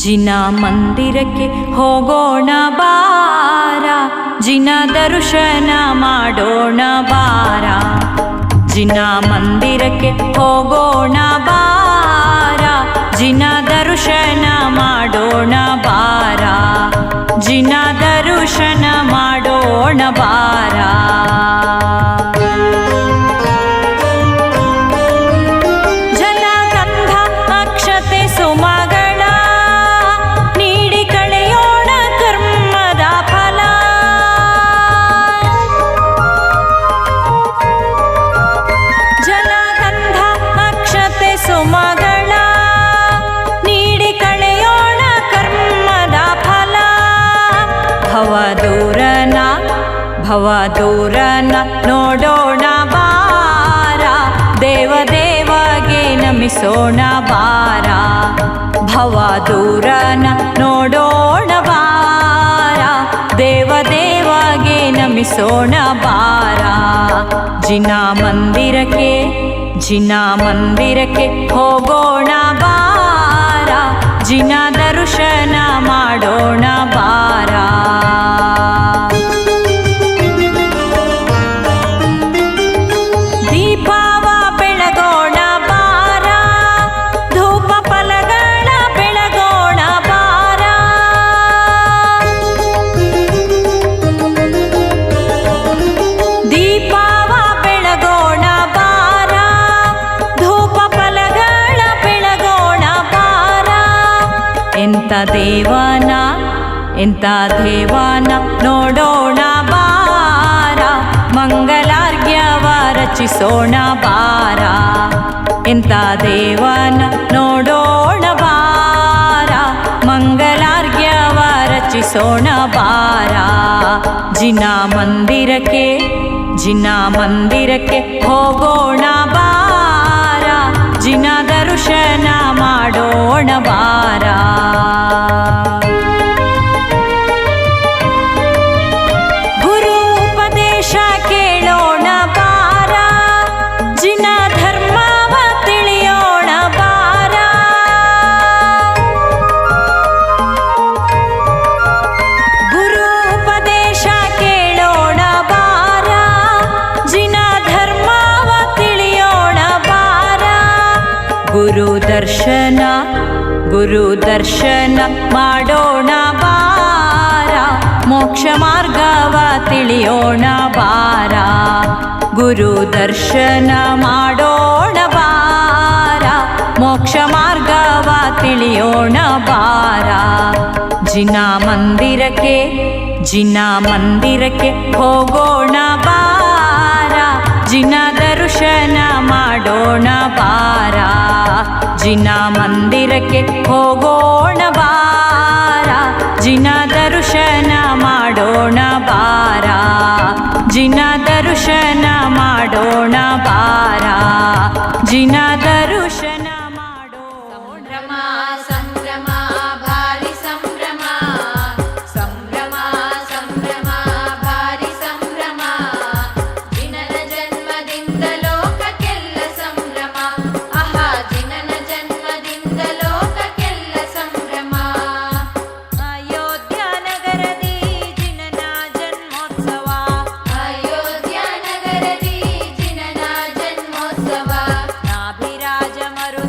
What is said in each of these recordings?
ಜಿನ ಮಂದಿರಕ್ಕೆ ಹೋಗೋಣ ಬಾರ, ಜಿನ ದರ್ಶನ ಮಾಡೋಣ ಬಾರ. ಜಿನ ಮಂದಿರಕ್ಕೆ ಹೋಗೋಣ ಬಾರ, ಜಿನ ದರ್ಶನ ಮಾಡೋಣ ಬಾರ. ಜಿನ ದರ್ಶನ ಮಾಡೋಣ ಬಾರ. ಜಲಗಂಧ ಅಕ್ಷತೆ ಸುಮಗಳ ನೀಡಿ ಕಳೆಯೋಣ ಕರ್ಮದ ಫಲ. ಜಲಗಂಧ ಅಕ್ಷತೆ ಸುಮಗಳ ನೀಡಿ ಕಳೆಯೋಣ ಕರ್ಮದ ಫಲ. ಭವದೂರನ ನೋಡೋಣ ಬಾರ, ದೇವದೇವಗೆ ನಮಿಸೋಣ ಬಾರ. ಭವದೂರನ ನೋಡೋಣ ಬಾರ, ದೇವದೇವಗೆ ನಮಿಸೋಣ ಬಾರ. ಜಿನ ಮಂದಿರಕ್ಕೆ ಹೋಗೋಣ ಬಾರ, ಜಿನ ದರ್ಶನ ಮಾಡೋಣ ಬಾರ. ದೀಪವ ಬೆಳಗೋಣ ಬಾರ, ಧೂಪ ಫಲಗಳ ಬೆಳಗೋಣ ಬಾರ. ದೀಪವ ಬೆಳಗೋಣ ಬಾರ, ಧೂಪ ಫಲಗಳ ಬೆಳಗೋಣ ಬಾರ. ಎಂಥ ದೇವನ ನೋಡೋಣ ಬಾರ, ಮಂಗಲಾರ್ಘ್ಯವ ರಚಿಸೋಣ ಬಾರ. ಎಂಥ ದೇವನ ನೋಡೋಣ ಬಾರ, ಮಂಗಲಾರ್ಘ್ಯವ ರಚಿಸೋಣ ಬಾರ. ಜಿನ ಮಂದಿರಕ್ಕೆ ಹೋಗೋಣ ಬಾರ, ಜಿನ ದರ್ಶನ ಮಾಡೋಣ ಬಾರ. ಗುರು ಉಪದೇಶ ಕೇಳೋಣ ಬಾರ, ಜಿನ ಧರ್ಮವ ತಿಳಿಯೋಣ ಬಾರ. ಗುರು ಉಪದೇಶ ಕೇಳೋಣ ಬಾರ, ಜಿನ ಧರ್ಮವ ತಿಳಿಯೋಣ ಬಾರ. ಗುರು ದರ್ಶನ ಮಾಡೋಣ ಬಾರ, ಮೋಕ್ಷ ಮಾರ್ಗವ ತಿಳಿಯೋಣ ಬಾರ. ಗುರು ದರ್ಶನ ಮಾಡೋಣ ಬಾರ, ಮೋಕ್ಷ ಮಾರ್ಗವ ತಿಳಿಯೋಣ ಬಾರ. ಜಿನ ಮಂದಿರಕ್ಕೆ ಹೋಗೋಣ ಬಾರ, ಜಿನ ದರ್ಶನ ಮಾಡೋಣ ಬಾರ. ಜಿನ ಮಂದಿರಕ್ಕೆ ಹೋಗೋಣ ಬಾರ, ಜಿನ ದರ್ಶನ ಮಾಡೋಣ ಬಾರ. ಜಿನ ದರ್ಶನ ಮಾಡೋಣ ಬಾರ, ಜಿನ ದರ್ಶನ ಮಾಡೋಣ. ಸಂಭ್ರಮ ಭಾರಿ ಸಂಭ್ರಮ, ಸಂಭ್ರಮ ಸಂಭ್ರಮ ಭಾರಿ ಸಂಭ್ರಮ. ಜಿನನ ಜನ್ಮದಿಂದ ಲೋಕಕ್ಕೆಲ್ಲ ಸಂಭ್ರಮ, ಆಹಾ ಜಿನನ ಜನ್ಮದಿಂದ ಲೋಕಕ್ಕೆಲ್ಲ ಸಂಭ್ರಮ. ಅಯೋಧ್ಯ ನಗರದಿ ಜಿನನ ಜನ್ಮೋತ್ಸವ, ಅಯೋಧ್ಯ ನಗರದಿ ಜಿನನ ಜನ್ಮೋತ್ಸವ. ನಾಭಿರಾಜ ಮರು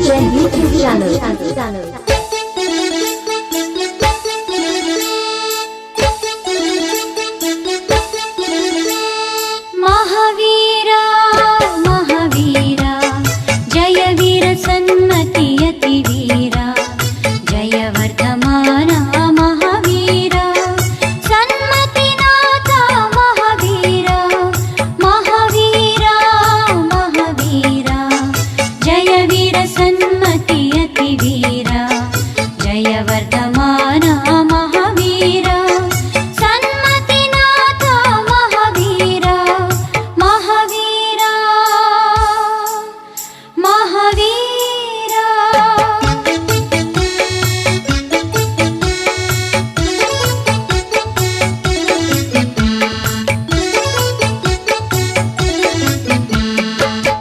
Jen YouTube channel. Mahavira Mahavira जय वीर सन्मति अतिवीरा जय वर्धमाना महावीरा सन्मतिनाथा महावीरा महावीरा महावीरा जय वीर सन्मति अतिवीरा जय वर्धमाना महावीरा सन्मतिनाथा महावीरा महावीरा महावीरा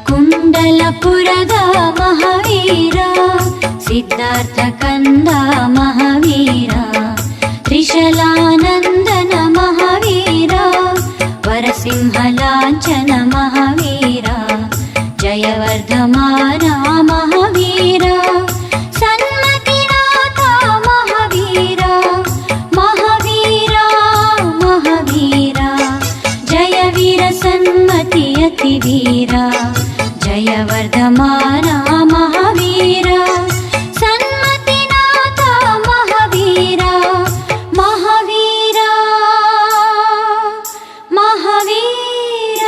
कुण्डलपुರದ महावीर सिद्धार्थ कंद महावीर त्रिशलानंदन महावीर वरसिंहलांछन महावीर जय वर्धमान महावीर सन्मतिनाथ महावीर महावीर महावीर जय वीर सन्मति अतिवीर जय वर्धमान महावीर सन्मतिनाथ महावीर महावीर महावीर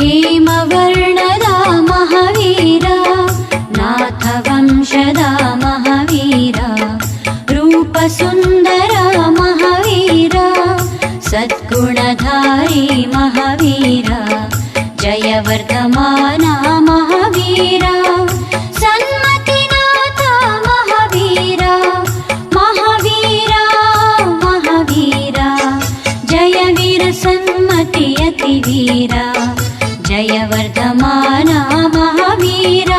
हेमवर्णद महावीर नाथ वंशद महावीर रूपसुन्दर महावीर सद्गुणधारी महावीर जय वर्धमान महावीर सन्मतिनाथ महावीर महावीर महावीर जय वीर सन्मति अतिवीर जय वर्धमान महावीर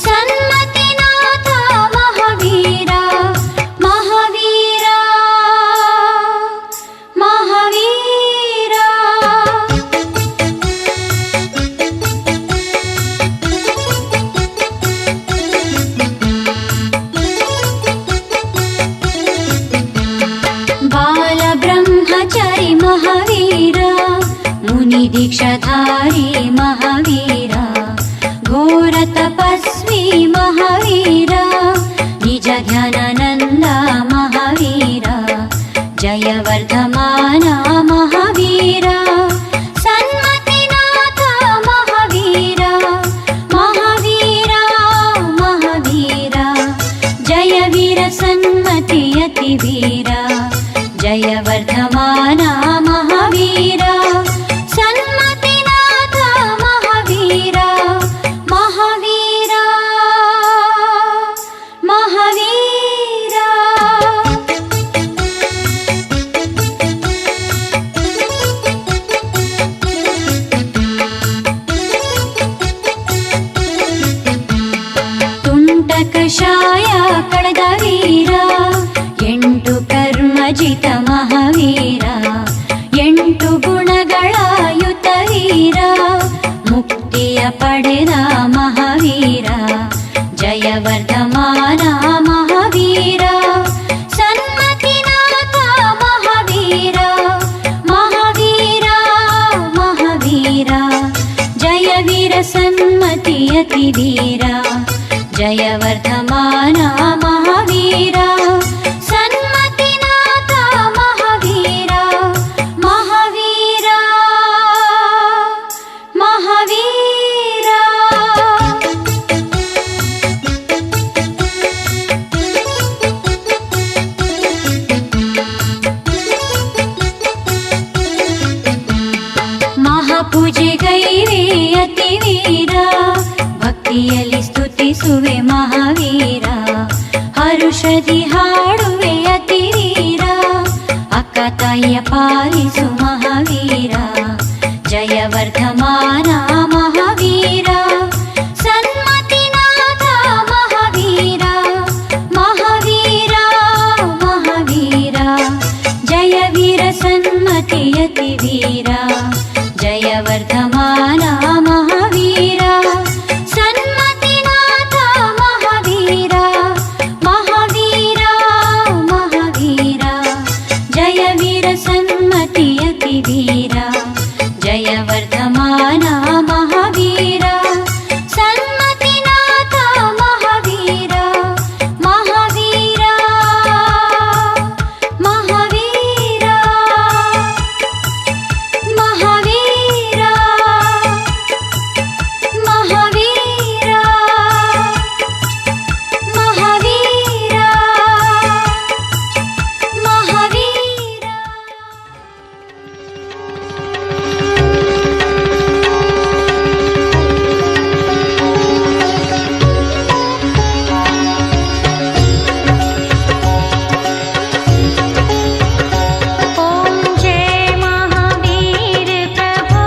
सन्मतिनाथ महावीर महावीर महावीर बाल ब्रह्मचारी महावीर मुनि दीक्षाधारी महावीर घोर तपस्वी महावीर निज ध्यानानंद महावीर जय वर्धमान महावीर सन्मतिनाथ महावीर महावीर महावीर जय वीर सन्मति अतिवीर जय वर्धमान महावीर सन्मतिनाथ महावीर महावीर महावीर ತುಂಟಕಷಾಯ ಕಳೆದ ವೀರ ಎಂಟು ಕರ್ಮಜಿತ ಮಹಾವೀರ ಎಂಟು ಗುಣಗಳ ಯುತ ವೀರ ಮುಕ್ತಿಯ ಪಡೆದ ಮಹಾವೀರ ಜಯ ವರ್ಧಮಾನ ಮಹಾವೀರ ಸನ್ಮತಿನಾಥ ಮಹಾವೀರ ಮಹಾವೀರ ಮಹಾವೀರ ಜಯ ವೀರ ಸನ್ಮತಿ ಅತಿವೀರ जय वर्धमान महावीर सन्मतिनाथ महावीर महावीर महावीर महापूजेगैवे अतिवीर ಭಕ್ತಿಯಲ್ಲಿ ಸ್ತುತಿಸುವೆ ಮಹಾವೀರ ಹರುಷದಿ ಹಾಡುವೆ ಅತಿವೀರ ಅಕ್ಕ ತಾಯಿಯ ಪಾಲಿಸು ಮಹಾವೀರ ಜಯ ವರ್ಧಮಾನ ಮಹಾವೀರ ಸನ್ಮತಿನಾಥ ಮಹಾವೀರ ಮಹಾವೀರ महावीर सन्मतिनाथ महावीर महावीर महावीर जय वीर सन्मति अतिवीर जय वर्धमान महावीर सन्मतिनाथ महावीर महावीर महावीर महावीर महावीर महावीर महावीर ॐ जय महावीर प्रभो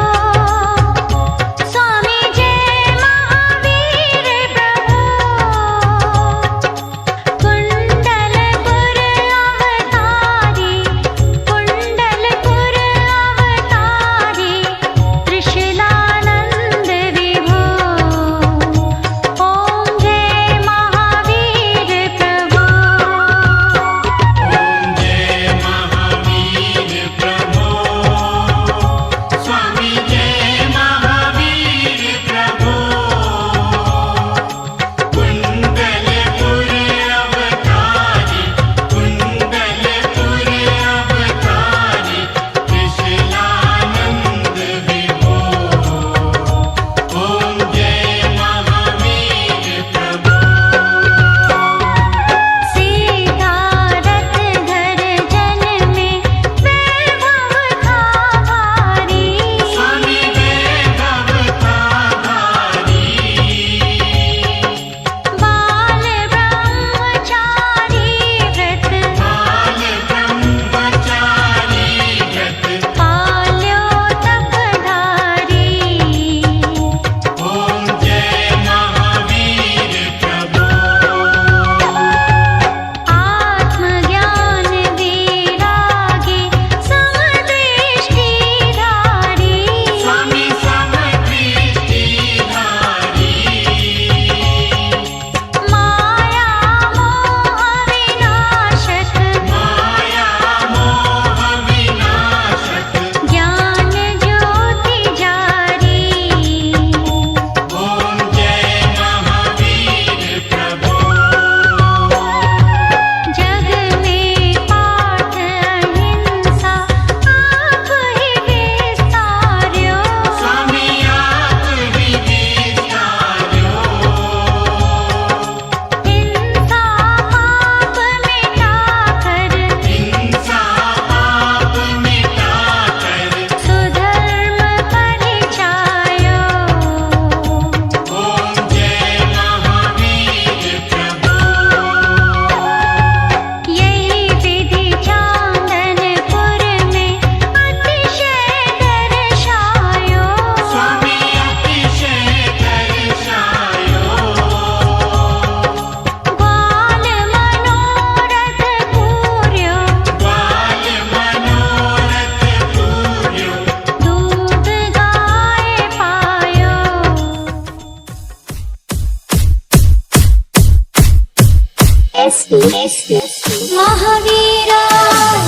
स्वामी जय महावीर प्रभो कुंडलपुर अवतारी त्रिशूलानंद विभो ॐ जय महावीर प्रभो स्वामी जय महावीर प्रभु कुंडलपुर अवतारी त्रिशूलानंद विभो ओम जय महावीर प्रभु सिद्धारथ घर जन में वैभव था भारी स्वामी वैभव था भारी बाल ब्रह्मचारी व्रत बाल ब्रह्मचारी व्रत पाल्यो तपधारी ओम जय महावीर प्रभु आत्मज्ञान वैरागी समदृष्टिधारी स्वामी समदृष्टिधारी माया मोह विनाशक माया मोह विनाशक ज्ञान ज्योति जारी ओम जय महावीर प्रभु जग में पाठ अहिंसा आप ही विस्तार्यो स्वामी आप ही विस्तार्यो हिंसा पाप मिटाकर हिंसा पाप मिटाकर सुधर्म परिचायो ओम जय महावीर प्रभु यही विधि चांदनपुर में अतिशय दर्शायो स्वामी अतिशय दर्शायो ग्वाल मनोरथ पूर्यो बाल मनोरथ पूर्यो दूध गाय पायो महावीर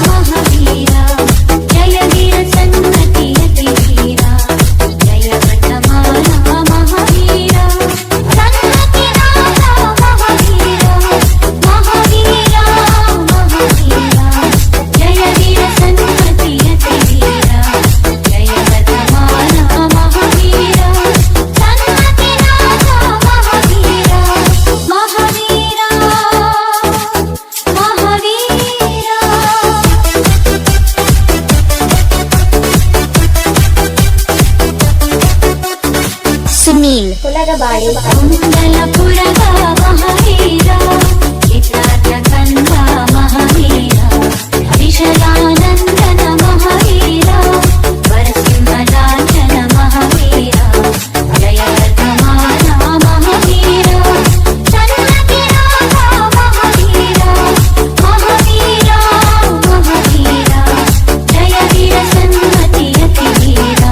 महावीर जय वीर सन्मति अतिवीर जय वर्धमान महावीर सन्मतिनाथ महावीर महावीर महावीर जय वीर सन्मति अतिवीर जय वर्धमान महावीर सन्मतिनाथ महावीर महावीर ಸುನೀಲ್ ಹುಲಗಬಾಡಿ ಕುಂಡಲಪುರದ ಮಹಾವೀರ ಚಿತ್ರಾರ್ಥ ಮಹಾವೀರ ವಿಶಲಾನಂದನ ಮಹಾವೀರ ವರಸಿಂಹಲಾಂಛನ ಮಹಾವೀರ ಜಯ ವರ್ಧಮಾನ ಮಹಾವೀರ ಸನ್ಮತಿನಾಥ ಮಹಾವೀರ ಮಹಾವೀರ ಮಹಾವೀರ ಜಯ ವೀರ ಸನ್ಮತಿ ಅತಿವೀರ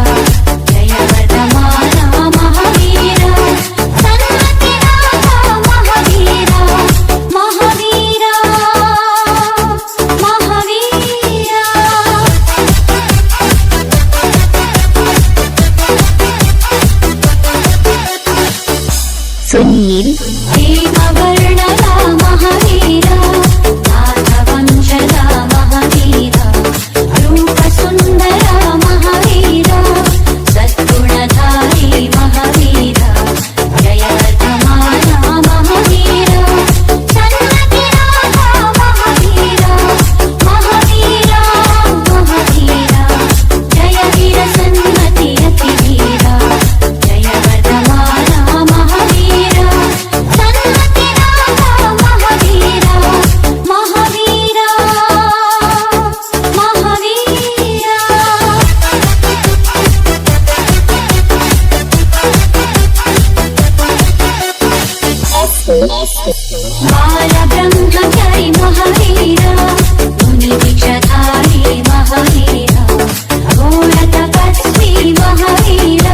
ಜಯ ವರ್ಧಮಾನ ಸುನೀಲ್ ಹೇಮವರ್ಣದ ಮಹಾವೀರ ನಾಗವಂಶದ ಮಹಾವೀರ ರೂಪ ಸುಂದರ ಮಹಾವೀರ ಸದ್ಗುಣಧಾರಿ ಮಹಾವೀರ ಜಯವರ್ಧಮಾನ ಮಹಾವೀರ ಸನ್ಮತಿನಾಥ ಮಹಾವೀರ ಮಹಾವೀರ ಮಹಾವೀರ ಜಯ ವೀರ ಸನ್ಮತಿ ಅತಿವೀರ ಜಯವರ್ಧಮಾನ ಮಹಾವೀರ ಸನ್ಮತಿನಾಥ ಮಹಾವೀರ ಮಹಾವೀರ ಮಹಾವೀರ ಬಾಲಬ್ರಹ್ಮಚಾರಿ ಮಹಾವೀರ ಮುನಿ ದೀಕ್ಷಾಧಾರಿ ಮಹಾವೀರ ಘೋರ ತಪಸ್ವಿ ಮಹಾವೀರ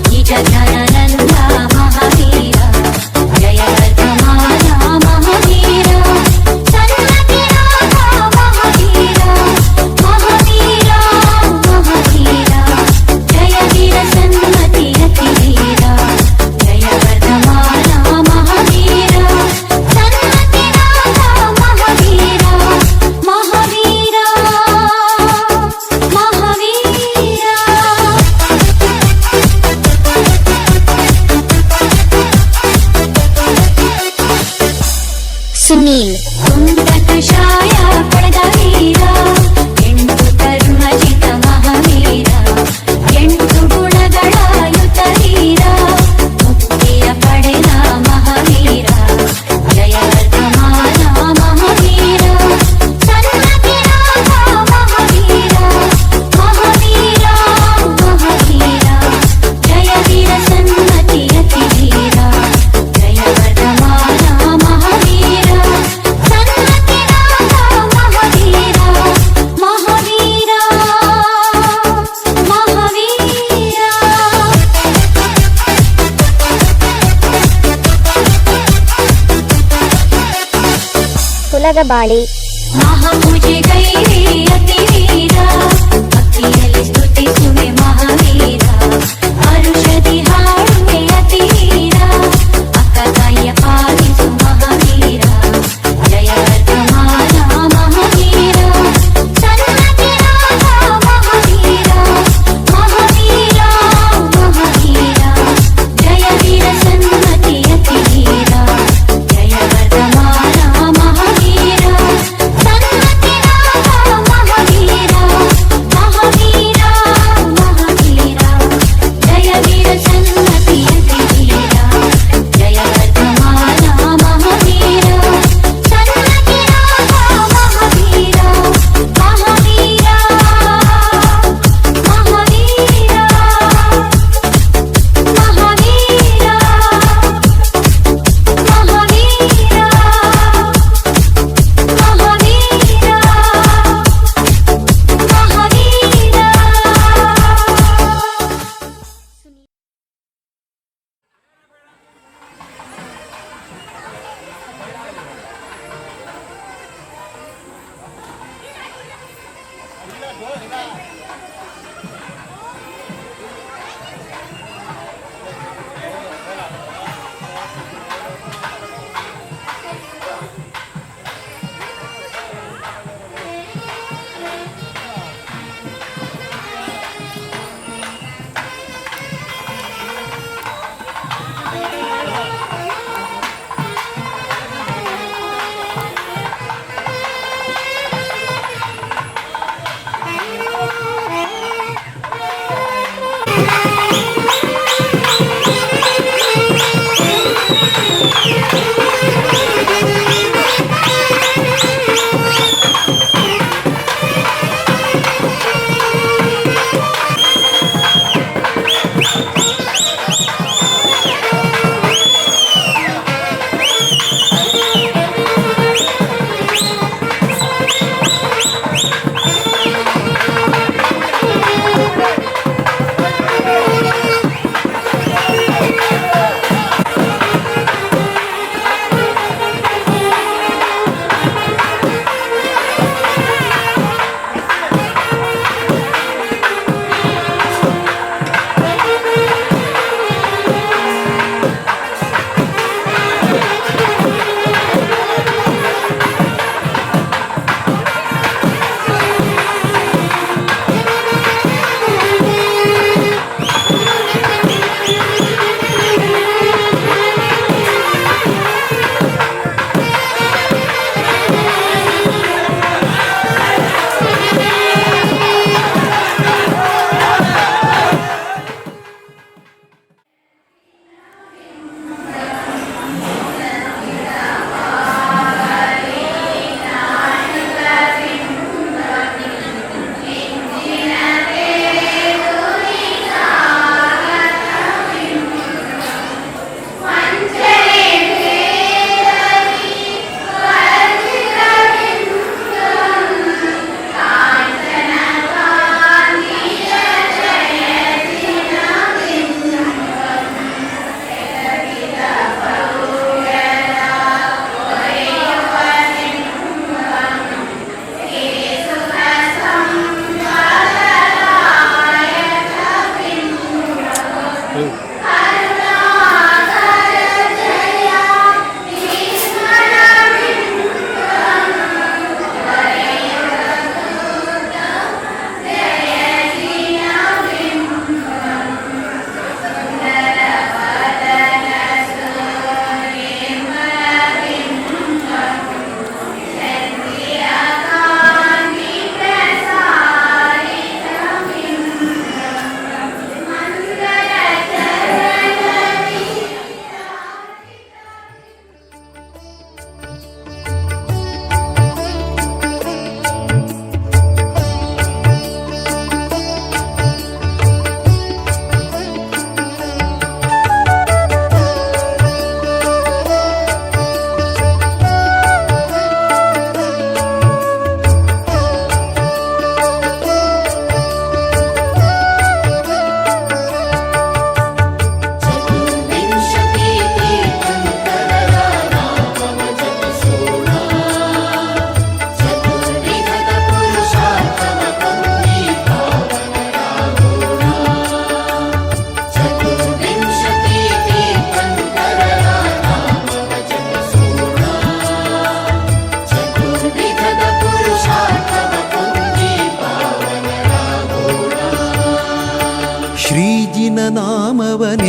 ನಿಜ ಜ್ಞಾನಾನಂದ ಮಹಾವೀರ ಜಯವರ್ಧಮಾನ ಮಹಾವೀರ ಸನ್ಮತಿನಾಥ ಮಹಾವೀರ ಮಹಾವೀರ ಮಹಾವೀರ ಜಯ ವೀರ ಸನ್ಮತಿ ಅತಿವೀರ ಜಯವರ್ಧಮಾನ ಮಹಾವೀರ ಸನ್ಮತಿನಾಥ ಮಹಾವೀರ ಮಹಾವೀರ ಮಹಾವೀರ ಸುನೀಲ್ ಕುಂದಕಷಾಯ ಪಡೆದ ವೀರ ಎಂಟು ಕರ್ಮಜಿತ ಮಹಾವೀರ ಎಂಟು ಗುಣಗಳ ಯುತ ವೀರ ಮುಕ್ತಿಯ ಪಡೆದ ಮಹಾವೀರ ಜಯವರ್ಧಮಾನ ಮಹಾವೀರ ಸನ್ಮತಿನಾಥ ಮಹಾವೀರ ಮಹಾವೀರ ಮಹಾವೀರ ಜಯ ವೀರ ಸನ್ಮತಿ ಅತಿವೀರ ಜಯವರ್ಧಮಾನ ಮಹಾವೀರ ಸನ್ಮತಿನಾಥ ಮಹಾವೀರ ಮಹಾವೀರ ಮಹಾವೀರ ಕುಲಗಬಾಳಿ ಮಹಾಪೂಜೆಗೈರಿ ಅತಿವೀರ ಭಕ್ತಿಯಲ್ಲಿ ಸ್ತುತಿಸುವೆ ಮಹಾವೀರ ಹರುಷದಿ ಹಾಡುವೆ ಅತಿವೀರ ಅಕ್ಕ ತಾಯಿಯ ಪಾಲಿಸು ಮಹಾವೀರ ಜಯವರ್ಧಮಾನ ಮಹಾವೀರ ಸನ್ಮತಿನಾಥ ಮಹಾವೀರ ಮಹಾವೀರ ಮಹಾವೀರ ಜಯ ವೀರ ಸನ್ಮತಿ ಅತಿವೀರ ಜಯವರ್ಧಮಾನ ಮಹಾವೀರ ಸನ್ಮತಿನಾಥ ಮಹಾವೀರ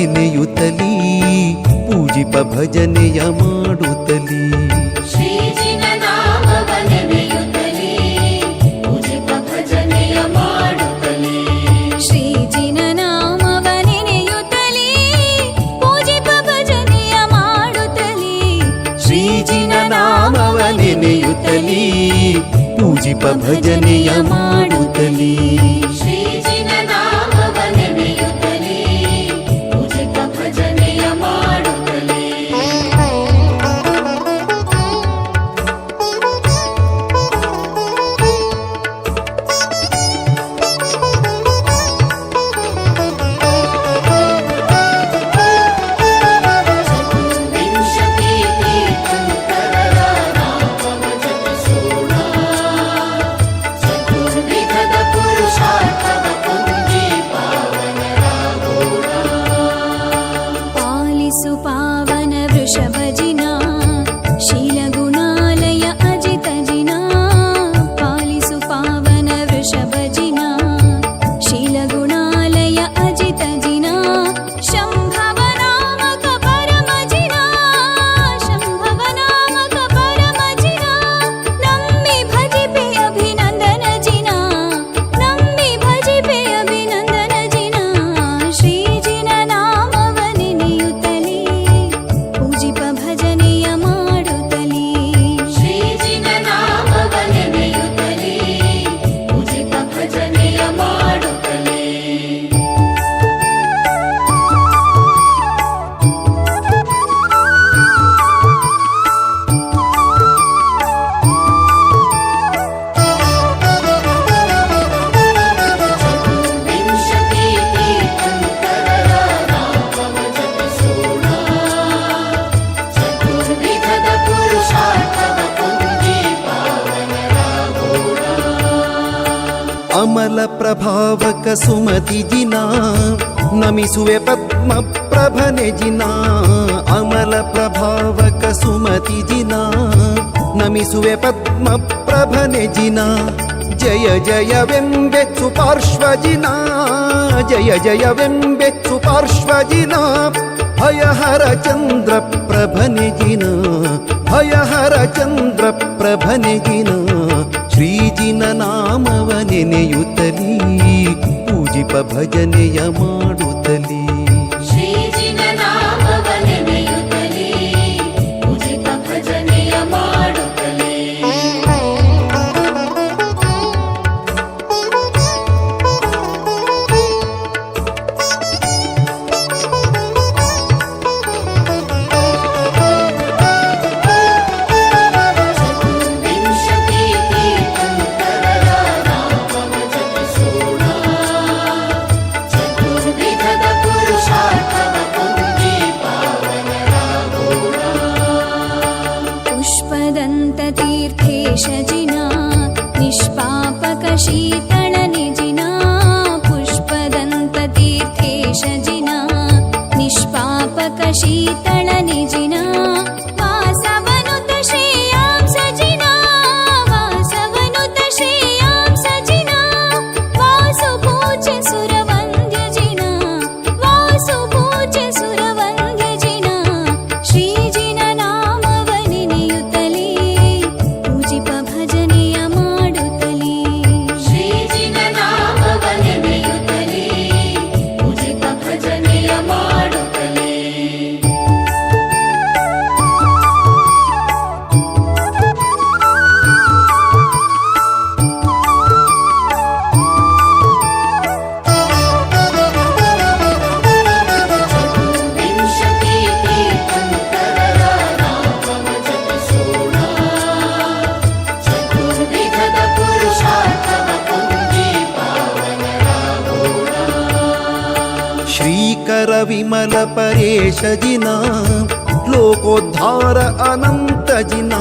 ನೆನೆಯುತ್ತಲೀ ಪೂಜಿಪ ಭಜನೆಯ ಮಾಡುತ್ತಲೀ ಶ್ರೀಜಿನ ನಾಮವ ನೆನೆಯುತ್ತಲೇ ಪೂಜಿಪ ಭಜನೆಯ ಮಾಡುತ್ತಲೇ ಶ್ರೀಜಿನ ನಾಮವ ನೆನೆಯುತ್ತಲೇ ಪೂಜಿಪ ಭಜನೆಯ ಮಾಡುತ್ತಲೇ ಶ್ರೀಜಿನ ನಾಮವ ನೆನೆಯುತ್ತಲೀ ಪೂಜಿಪ ಭಜನೆಯ ಮಾಡುತ್ತಲೀ ಶ್ರೀಜಿನ ನಾಮವ ನೆನೆಯುತ್ತಲೇ ಪೂಜಿಪ ಭಜನೆಯ ಮಾಡುತ್ತಲೇ ಚತುರ್ವಿಂಶತಿ ತೀರ್ಥಂಕರರ ನಾಮವ ಜಪಿಸೋಣ ಚತುರ್ವಿಧದ ಪುರುಷಾರ್ಥವ ಪುಂಜಿ ಪಾವನರಾಗೋಣ ಪಾಲಿಸು ಪಾವನ ವೃಷಭಜಿನ ಶೀಲಗುಣಾಲಯ ಅಜಿತಜಿನ ಪಾಲಿಸು ಪಾವನ ವೃಷಭಜಿನ ಶೀಲಗುಣಾಲಯ ಅಜಿತಜಿನ ಶಂಭವ ನಾಮಕ ಪರಮಜಿನ ಶಂಭವ ನಾಮಕ ಪರಮಜಿನ ನಮ್ಮಿ ಭಜಿಪೆ ಅಭಿನಂದನ ಜಿನ ನಮ್ಮಿ ಭಜಿಪೆ ಅಭಿನಂದನ ಜಿನ ಶ್ರೀಜಿನ ನಾಮವ ನೆನೆಯುತ್ತಲೇ ಪೂಜಿಪ ಭಜನೆಯ ಮಾಡುತ್ತಲೇ ಶ್ರೀಜಿನ ನಾಮವ ನೆನೆಯುತ್ತಲೇ ಪೂಜಿಪ ಭಜನೆಯ ಮಾಡುತ್ತಲೇ ಚತುರ್ವಿಂಶತಿ ತೀರ್ಥಂಕರರ ನಾಮವ ಜಪಿಸೋಣ ಚತುರ್ವಿಧದ ಪುರುಷಾರ್ಥವ ಪುಂಜಿ ಪಾವನರಾಗೋಣ ಅಮಲ ಪ್ರಭಾವಕ ಸುಮತಿ ಜಿನ ನಮಿಸುವೆ ಪದ್ಮ ಪ್ರಭನೆ ಜಿನ ಅಮಲ ಪ್ರಭಾವಕ ಸುಮತಿ ಜಿನ ನಮಿಸುವೆ ಪದ್ಮ ಪ್ರಭನೆ ಜಿನ ಜಯ ಜಯವೆಂಬೆ ಸುಪಾರ್ಶ್ವಜಿನ ಜಯ ಜಯವೆಂಬೆ ಸುಪಾರ್ಶ್ವಜಿನ ಭಯಹರ ಚಂದ್ರ ಪ್ರಭನೆ ಜಿನ ಭಯಹರ ಚಂದ್ರ ಪ್ರಭನೆ ಜಿನ ಶ್ರೀಜಿನ ನಾಮವ ನೆನೆಯುತ್ತಲೀ ಪೂಜಿಪ ಭಜನೆಯ ಮಾಡುತ್ತಲೀ ಶ್ರೀಜಿನ ನಾಮವ ನೆನೆಯುತ್ತಲೇ ಪೂಜಿಪ ಭಜನೆಯ ಮಾಡುತ್ತಲೇ ಚತುರ್ವಿಂಶತಿ ತೀರ್ಥಂಕರರ ನಾಮವ ಜಪಿಸೋಣ ಚತುರ್ವಿಧದ ಪುರುಷಾರ್ಥವ ಪುಂಜಿ ಪಾವನರಾಗೋಣ ಪುಷ್ಪದಂತ ತೀರ್ಥೇಶ ಜಿನ ನಿಷ್ಪಾಪಕ ಶೀತಳ ನಿಜಿನ ಪುಷ್ಪದಂತ ತೀರ್ಥೇಶ ಜಿನ ನಿಷ್ಪಾಪಕ ಶೀತಳ ನಿಜಿನ ವಾಸವನುತ ಶ್ರೇಯಾಂಸ ಜಿನ ವಾಸವನುತ ಶ್ರೇಯಾಂಸ ಜಿನ ವಾಸು ಪೂಜ್ಯ ಸುರವಂದ್ಯ ಜಿನ ವಾಸು ಪೂಜ್ಯ ಸುರವಂದ್ಯ ಜಿನ ಶ್ರೀಜಿನ ನಾಮವ ನೆನೆಯುತ್ತಲೇ ಪೂಜಿಪ ಭಜನೆಯ ಮಾಡುತ್ತಲೇ ಶ್ರೀಜಿನ ನಾಮವ ನೆನೆಯುತ್ತಲೇ ಪೂಜಿಪ ಭಜನೆಯ ಮಾಡುತ್ತಲೇ ಚತುರ್ವಿಂಶತಿ ತೀರ್ಥಂಕರರ ನಾಮವ ಜಪಿಸೋಣ ಚತುರ್ವಿಧದ ಪುರುಷಾರ್ಥವ ಪುಂಜಿ ಪಾವನರಾಗೋಣ ಶ್ರೀಕರ ವಿಮಲ ಪರೇಶ ಜಿನ ಲೋಕೋದ್ಧಾರ ಅನಂತ ಜಿನ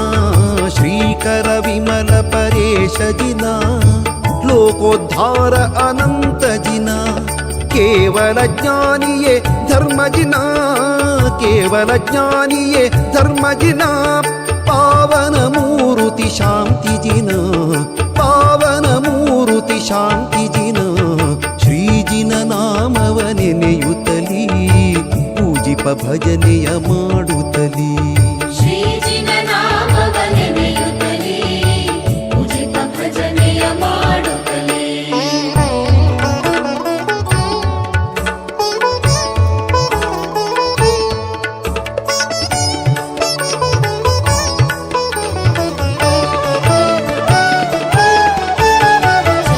ಶ್ರೀಕರ ವಿಮಲ ಪರೇಶ ಜಿನ ಲೋಕೋದ್ಧಾರ ಅನಂತ ಜಿನ ಕೇವಲ ಜ್ಞಾನಿಯೇ ಧರ್ಮ ಜಿನ ಕೇವಲ ಜ್ಞಾನಿಯೇ ಧರ್ಮ ಜಿನ ಪಾವನ ಮೂರುತಿ ಶಾಂತಿ ಜಿನ ಪಾವನ ಮೂರುತಿ ಶಾಂತಿ ಜಿನ ಶ್ರೀಜಿನ ನಾಮವ ನೆನೆಯುತ್ತಲೀ ಭಜನೆಯ ಮಾಡುತ್ತಲೀ ಶ್ರೀಜಿನ ನಾಮವ ನೆನೆಯುತ್ತಲೇ ಪೂಜಿತ ಭಜನೆಯ ಮಾಡುತ್ತಲೇ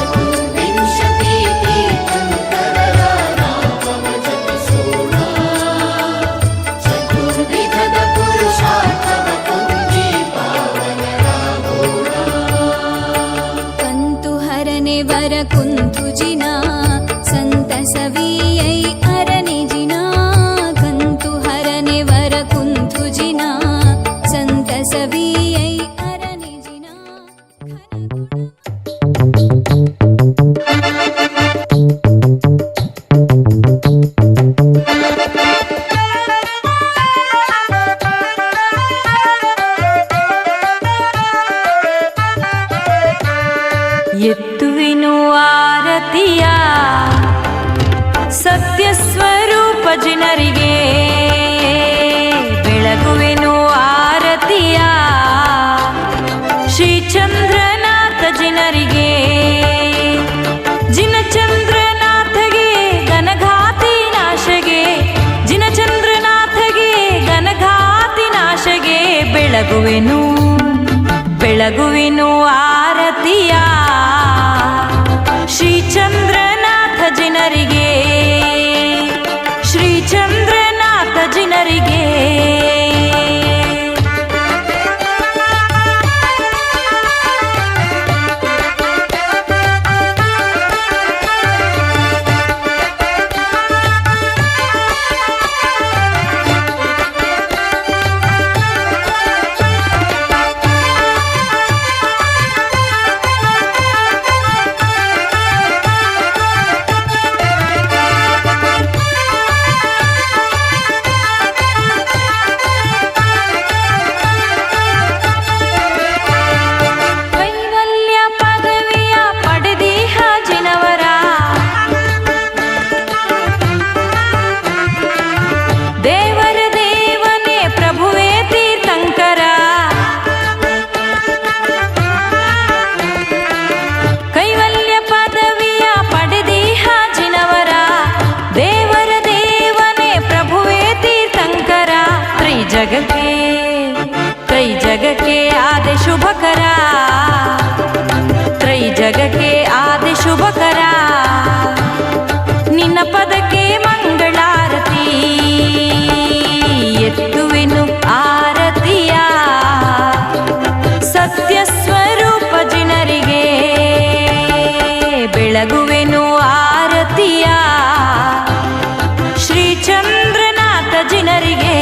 ಚತುರ್ವಿಂಶತಿ ತೀರ್ಥಂಕರರ ನಾಮವ ಜಪಿಸೋಣ ಚತುರ್ವಿಧದ ಪುರುಷಾರ್ಥವ ಹೊಂದಿ ಪಾವನರಾಗೋಣ ಕಂತು ಹರನೆ ವರ ಕುಂತುಜಿನ ಸಂತಸವಿಯೈ ಅರನಿಜಿನ ಕಂತು ಹರನೆ ವರ ಕುಂತುಜಿನ ಸಂತಸವಿಯೈ ಅರನಿಜಿನ ಎತ್ತುವೆನು ಆರತಿಯ ಸತ್ಯ ಸ್ವರೂಪ ಜನರಿಗೆ ಬೆಳಗುವೆನು ಆರತಿಯ ಶ್ರೀಚಂದ್ರನಾಥ ಜನರಿಗೆ ಜಿನಚಂದ್ರನಾಥಗೆ ಗನಘಾತಿ ನಾಶಗೆ ಜಿನಚಂದ್ರನಾಥಗೆ ಗನಘಾತಿ ನಾಶಗೆ ಬೆಳಗುವೆನು ಆರತಿಯ ಶ್ರೀಚಂದ್ರನಾಥ ಜನರಿಗೆ ಶ್ರೀಚಂದ್ರನಾಥ ಜನರಿಗೆ ಕೈವಲ್ಯ ಪದವಿಯ ಪಡೆದೀಹ ಜಿನವರ ದೇವರ ದೇವನೇ ಪ್ರಭುವೇ ತೀರ್ಥಂಕರ ಕೈವಲ್ಯ ಪದವಿಯ ಪಡೆದೀಹ ಜಿನವರ ದೇವರ ದೇವನೇ ಪ್ರಭುವೇ ತೀರ್ಥಂಕರ ತ್ರೈಜಗಕ್ಕೆ ಆದೆ ಶುಭಕರ ತ್ರೈಜಗಕ್ಕೆ ಆದೆ ಶುಭಕರ ನಿನ್ನ ಪದಕ್ಕೆ ಮಂಗಳಾರತಿ ಎತ್ತುವೆನು ಆರತಿಯ ಸತ್ಯ ಸ್ವರೂಪ ಜನರಿಗೆ ಬೆಳಗುವೆನು ಆರತಿಯ ಶ್ರೀಚಂದ್ರನಾಥ ಜನರಿಗೆ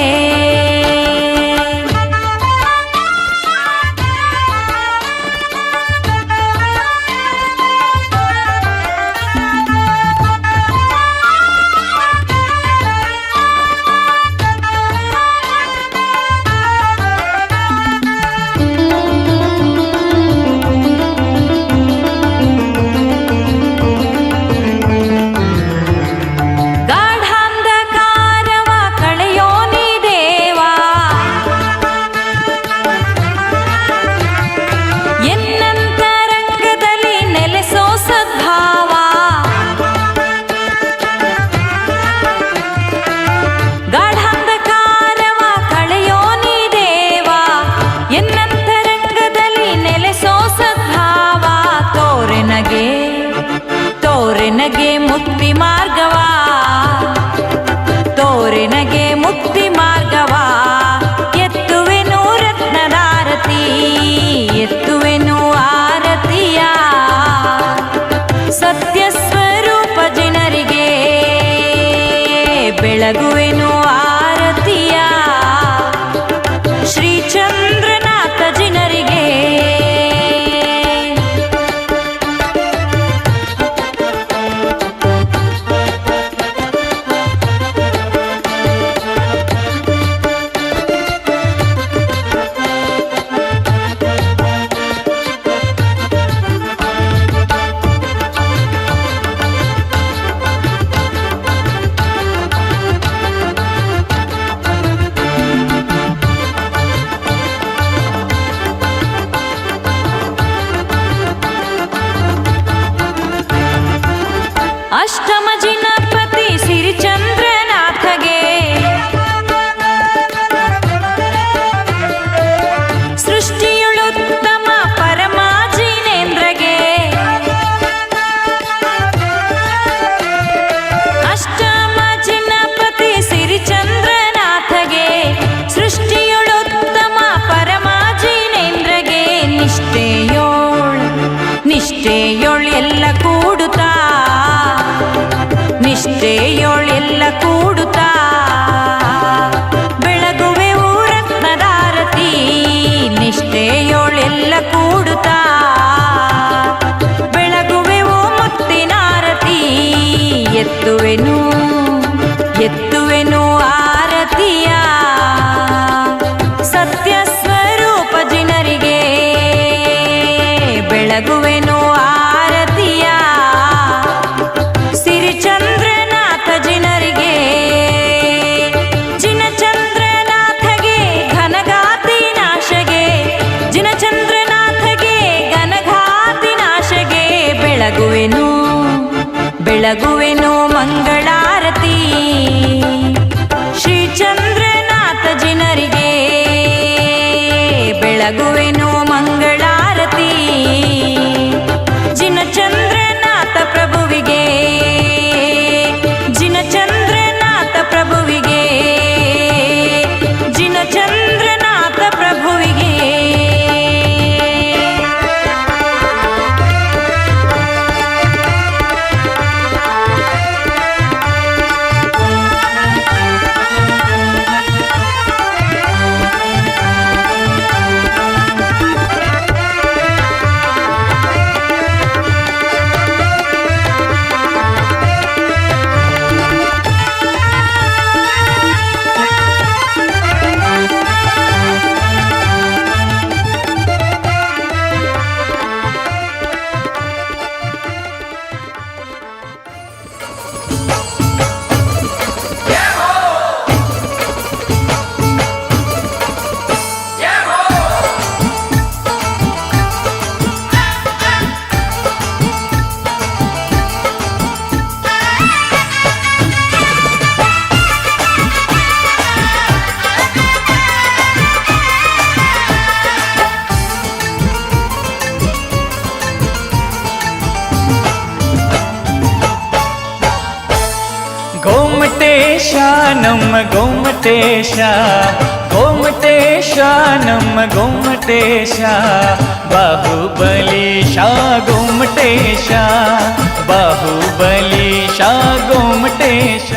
ಬೆಳಗುವೆನು ಮಂಗಳಾರತಿ ಶ್ರೀ ಚಂದ್ರನಾಥ ಜಿನರಿಗೆ ಬೆಳಗುವೆನು ಮಂಗಳಾರತಿ ಜಿನ ಚಂದ್ರನಾಥ ಪ್ರಭುವಿಗೆ ಜಿನ ಚಂದ್ರನಾಥ ಪ್ರಭುವಿಗೆ ಜಿನ ಚಂದ್ರನಾಥ ಪ್ರಭುವಿಗೆ ಗೋಮಟೇಶ ನಮ್ಮ ಗೋಮಟೇಶ ಗೋಮಟೇಶ ನಮ್ಮ ಗೋಮಟೇಶ ಬಾಹುಬಲೀಶ ಗೋಮಟೇಶ ಬಾಹುಬಲೀಶ ಗೋಮಟೇಶ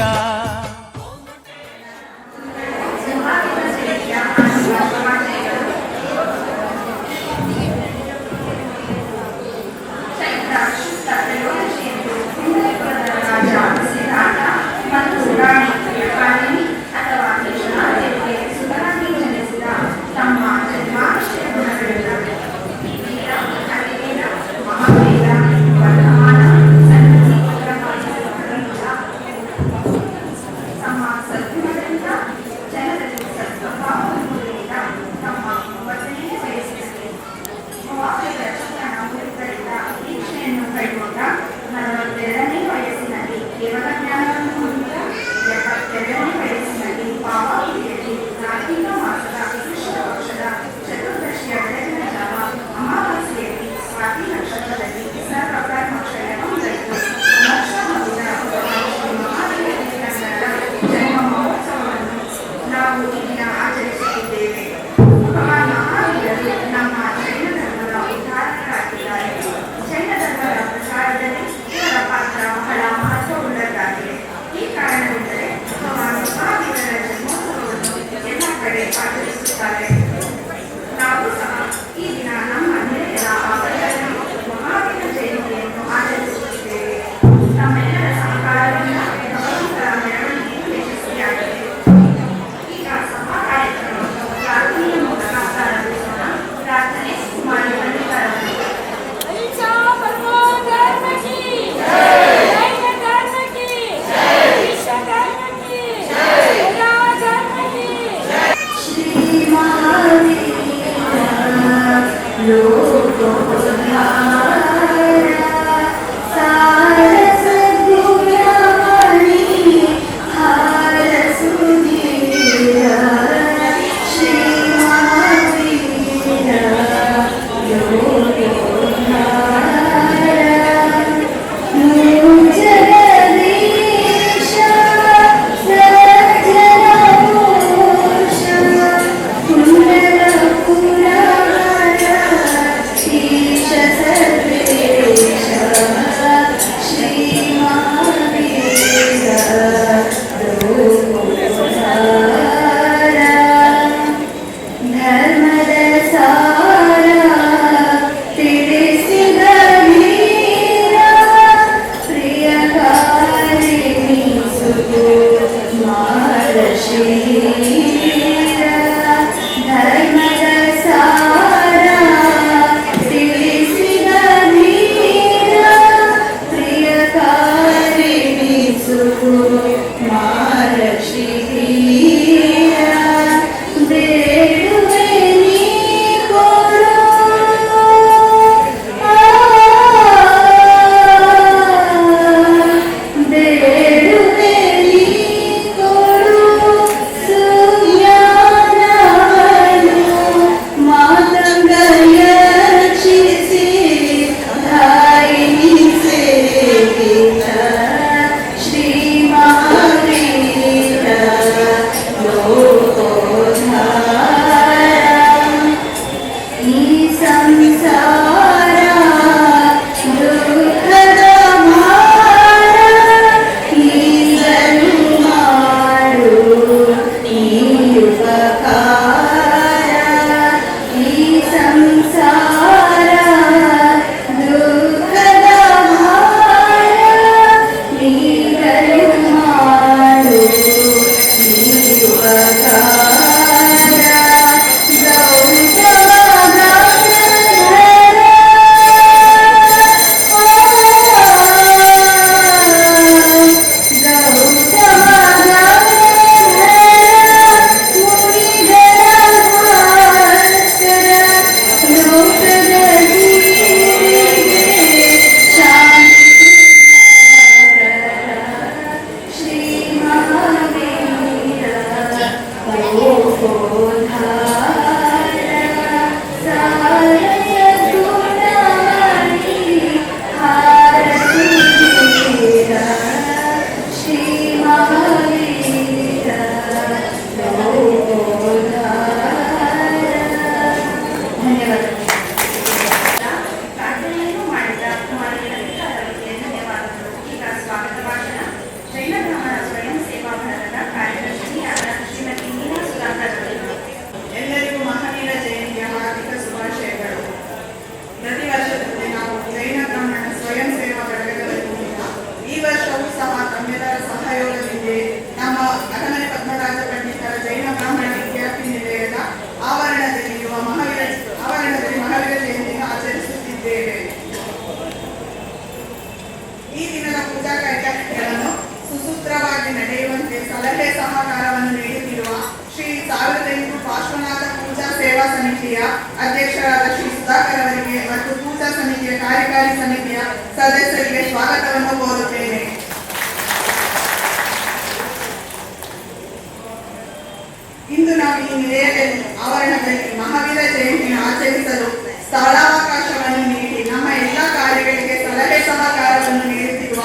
ಪ್ರಾರ್ಥನೆಯನ್ನು ಮಾಡಿದ ಕುಮಾರಿಯ ಅವರಿಗೆ ಧನ್ಯವಾದಗಳು. ಈಗ ಸ್ವಾಗತ ಭಾಷಣ ಜೈನ ಬ್ರಾಹ್ಮಣ ಸ್ವಯಂ ಸೇವಾ ಭವನದ ಕಾರ್ಯದರ್ಶಿಯಾದ ಶ್ರೀಮತಿ ಮೀನಾ ಸುಧಾಕರ್ ಅವರು. ಎಲ್ಲರಿಗೂ ಮಹಾವೀರ ಜಯಂತಿಯ ಹಾರ್ದಿಕ ಶುಭಾಶಯಗಳು. ಪ್ರತಿ ವರ್ಷದಂತೆ ನಾವು ಜೈನ ಬ್ರಾಹ್ಮಣ ಸ್ವಯಂ ಸೇವಾ ಘಟಕದಲ್ಲಿರುವ ಈ ವರ್ಷವೂ ಸಹ ತಮ್ಮೆಲ್ಲರ ಸಹಯೋಗದಿಂದ ನಮ್ಮ ಅರಮನೆ ಪದ್ಮರಾಜ ಪಂಡಿತರ ಜೈನ ಬ್ರಾಹ್ಮಣ ವಿದ್ಯಾರ್ಥಿ ನಿಲಯದ ಆವರಣದಲ್ಲಿರುವ ಮಹಾವೀರ ಜಯಂತಿಯನ್ನು ಆಚರಿಸುತ್ತಿದ್ದೇವೆ. ಈ ದಿನದ ಪೂಜಾ ಕೈಂಕರ್ಯಗಳನ್ನು ಸುಸೂತ್ರವಾಗಿ ನಡೆಯುವಂತೆ ಸಲಹೆ ಸಹಕಾರವನ್ನು ನೀಡುತ್ತಿರುವ ಶ್ರೀ 1008 ಪಾರ್ಶ್ವನಾಥ ಪೂಜಾ ಸೇವಾ ಸಮಿತಿಯ ಅಧ್ಯಕ್ಷರಾದ ಶ್ರೀ ಸುಧಾಕರ್ ಅವರಿಗೆ ಮತ್ತು ಪೂಜಾ ಸಮಿತಿಯ ಕಾರ್ಯಕಾರಿ ಸಮಿತಿಯ ಸದಸ್ಯರಿಗೆ ಸ್ವಾಗತವನ್ನು ಕೋರುತ್ತೇನೆ. ಇಂದು ನಾವು ಈ ನಿಲಯದಲ್ಲಿ ಆವರಣದಲ್ಲಿ ಮಹಾವೀರ ಜಯಂತಿಯನ್ನು ಆಚರಿಸಲು ಸ್ಥಳಾವಕಾಶವನ್ನು ನೀಡಿ ನಮ್ಮ ಎಲ್ಲ ಕಾರ್ಯಗಳಿಗೆ ಸಲಹೆ ಸಹಕಾರವನ್ನು ನೀಡುತ್ತಿರುವ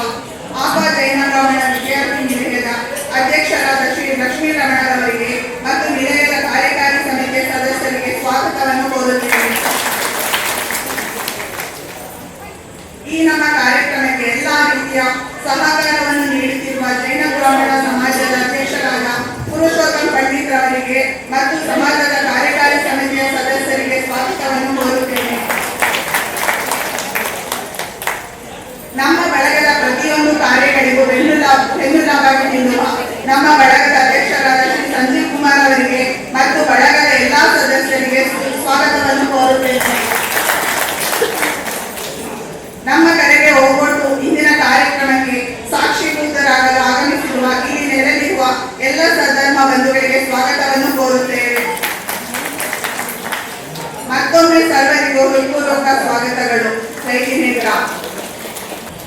ಆಪಾ ಜೈನ ಬ್ರಾಹ್ಮಣ ವಿದ್ಯಾರ್ಥಿ ನಿಲಯದ ಅಧ್ಯಕ್ಷರಾದ ಶ್ರೀ ಲಕ್ಷ್ಮೀ ರಮಣರವರಿಗೆ ಮತ್ತು ನಿಲಯದ ಕಾರ್ಯಕಾರಿ ಸಮಿತಿಯ ಸದಸ್ಯರಿಗೆ ಸ್ವಾಗತವನ್ನು ಕೋರುತ್ತೇನೆ. ಈ ನಮ್ಮ ಕಾರ್ಯಕ್ರಮಕ್ಕೆ ಎಲ್ಲಾ ರೀತಿಯ ಸಹಕಾರವನ್ನು ನೀಡುತ್ತಿರುವ ಜೈನ ಬ್ರಾಹ್ಮಣ ಸಮಾಜದ ಅಧ್ಯಕ್ಷರಾದ ಪುರುಷೋತ್ತಮ್ ಪಂಡಿತ್ ಅವರಿಗೆ ಮತ್ತು ಸಮಾಜದ ಕಾರ್ಯಕಾರಿ ಸಮಿತಿಯ ಸದಸ್ಯರಿಗೆ ಸ್ವಾಗತವನ್ನು ಕೋರುತ್ತೇನೆ. ನಮ್ಮ ಬಳಗದ ಪ್ರತಿಯೊಂದು ಕಾರ್ಯಗಳಿಗೂ ಬೆನ್ನೆಲುಬಾಗಿ ನಿಲ್ಲುವ ನಮ್ಮ ಬಳಗದ ಅಧ್ಯಕ್ಷರಾದ ಶ್ರೀ ಸಂಜೀವ್ ಕುಮಾರ್ ಅವರಿಗೆ ಮತ್ತು ಬಳಗದ ಎಲ್ಲಾ ಸದಸ್ಯರಿಗೆ ಸ್ವಾಗತವನ್ನು ಕೋರುತ್ತೇನೆ. ನಮ್ಮ ಕರೆಗೆ ಹೋಗೊಟ್ಟು ಇಂದಿನ ಕಾರ್ಯಕ್ರಮಕ್ಕೆ ಸಾಕ್ಷೀಭೂತರಾಗಲು ಆಗಮಿಸಿರುವ ಇಲ್ಲಿ ನೆಲೆದಿರುವ ಎಲ್ಲ ಸಧರ್ಮ ಬಂಧುಗಳಿಗೆ ಸ್ವಾಗತವನ್ನು ಕೋರುತ್ತೇವೆ. ಮತ್ತೊಮ್ಮೆ ಸರ್ವರಿಗೂ ಹೃತ್ಪೂರ್ವಕ ಸ್ವಾಗತಗಳು. ಜೈ ಜಿನೇಂದ್ರ.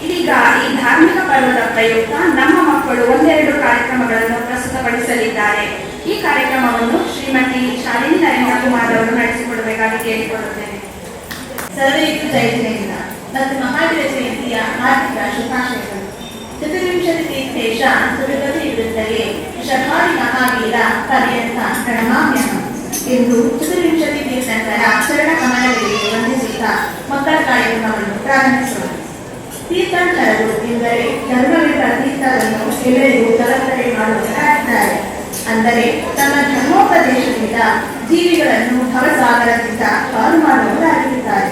ಇದೀಗ ಈ ಧಾರ್ಮಿಕ ಪರ್ವದ ಪ್ರಯುಕ್ತ ನಮ್ಮ ಮಕ್ಕಳು ಒಂದೆರಡು ಕಾರ್ಯಕ್ರಮಗಳನ್ನು ಪ್ರಸ್ತುತಪಡಿಸಲಿದ್ದಾರೆ. ಈ ಕಾರ್ಯಕ್ರಮವನ್ನು ಶ್ರೀಮತಿ ಶಾಲಿನಿ ನರೇಂದ್ರ ಕುಮಾರ್ ಅವರು ನಡೆಸಿಕೊಡಬೇಕಾಗಿ ಕೇಳಿಕೊಳ್ಳುತ್ತೇನೆ. ಸರ್ವರಿಗೂ ಜೈ ಜಿನೇಂದ್ರ ಮತ್ತು ಮಹಾವೀರ ಜಯಂತಿಯ ಹಾರ್ದಿಕ ಶುಭಾಶಯಗಳು. ಚತುರ್ವಿಂಶತಿ ತೀರ್ಥೇಶ ಸುರಗತಿ ವಿರುದ್ಧಗೆ ಶತಾದಿ ಮಹಾವೀರ ಪರ್ಯಂತ ಪ್ರಣಮಾಮ್ಯಹಂ ಎಂದು ಚತುರ್ವಿಂಶತಿ ತೀರ್ಥಂಕರ ಚರಣ ಕಮಲಗಳಿಗೆ ವಂದಿಸುತ್ತಾ ಮಕ್ಕಳ ಕಾರ್ಯಕ್ರಮವನ್ನು ಪ್ರಾರಂಭಿಸೋಣ. ತೀರ್ಥಂಕರರು ಎಂದರೆ ಧರ್ಮವಿರುವ ತೀರ್ಥವನ್ನು ಎಲ್ಲರಿಗೂ ತಲುಪಡೆ ಮಾಡುತ್ತಾರೆ. ಅಂದರೆ ತಮ್ಮ ಧರ್ಮೋಪದೇಶದಿಂದ ಜೀವಿಗಳನ್ನು ಭವಸಾಗರದಿಂದ ಪಾರು ಮಾಡುವವರಾಗಿರುತ್ತಾರೆ.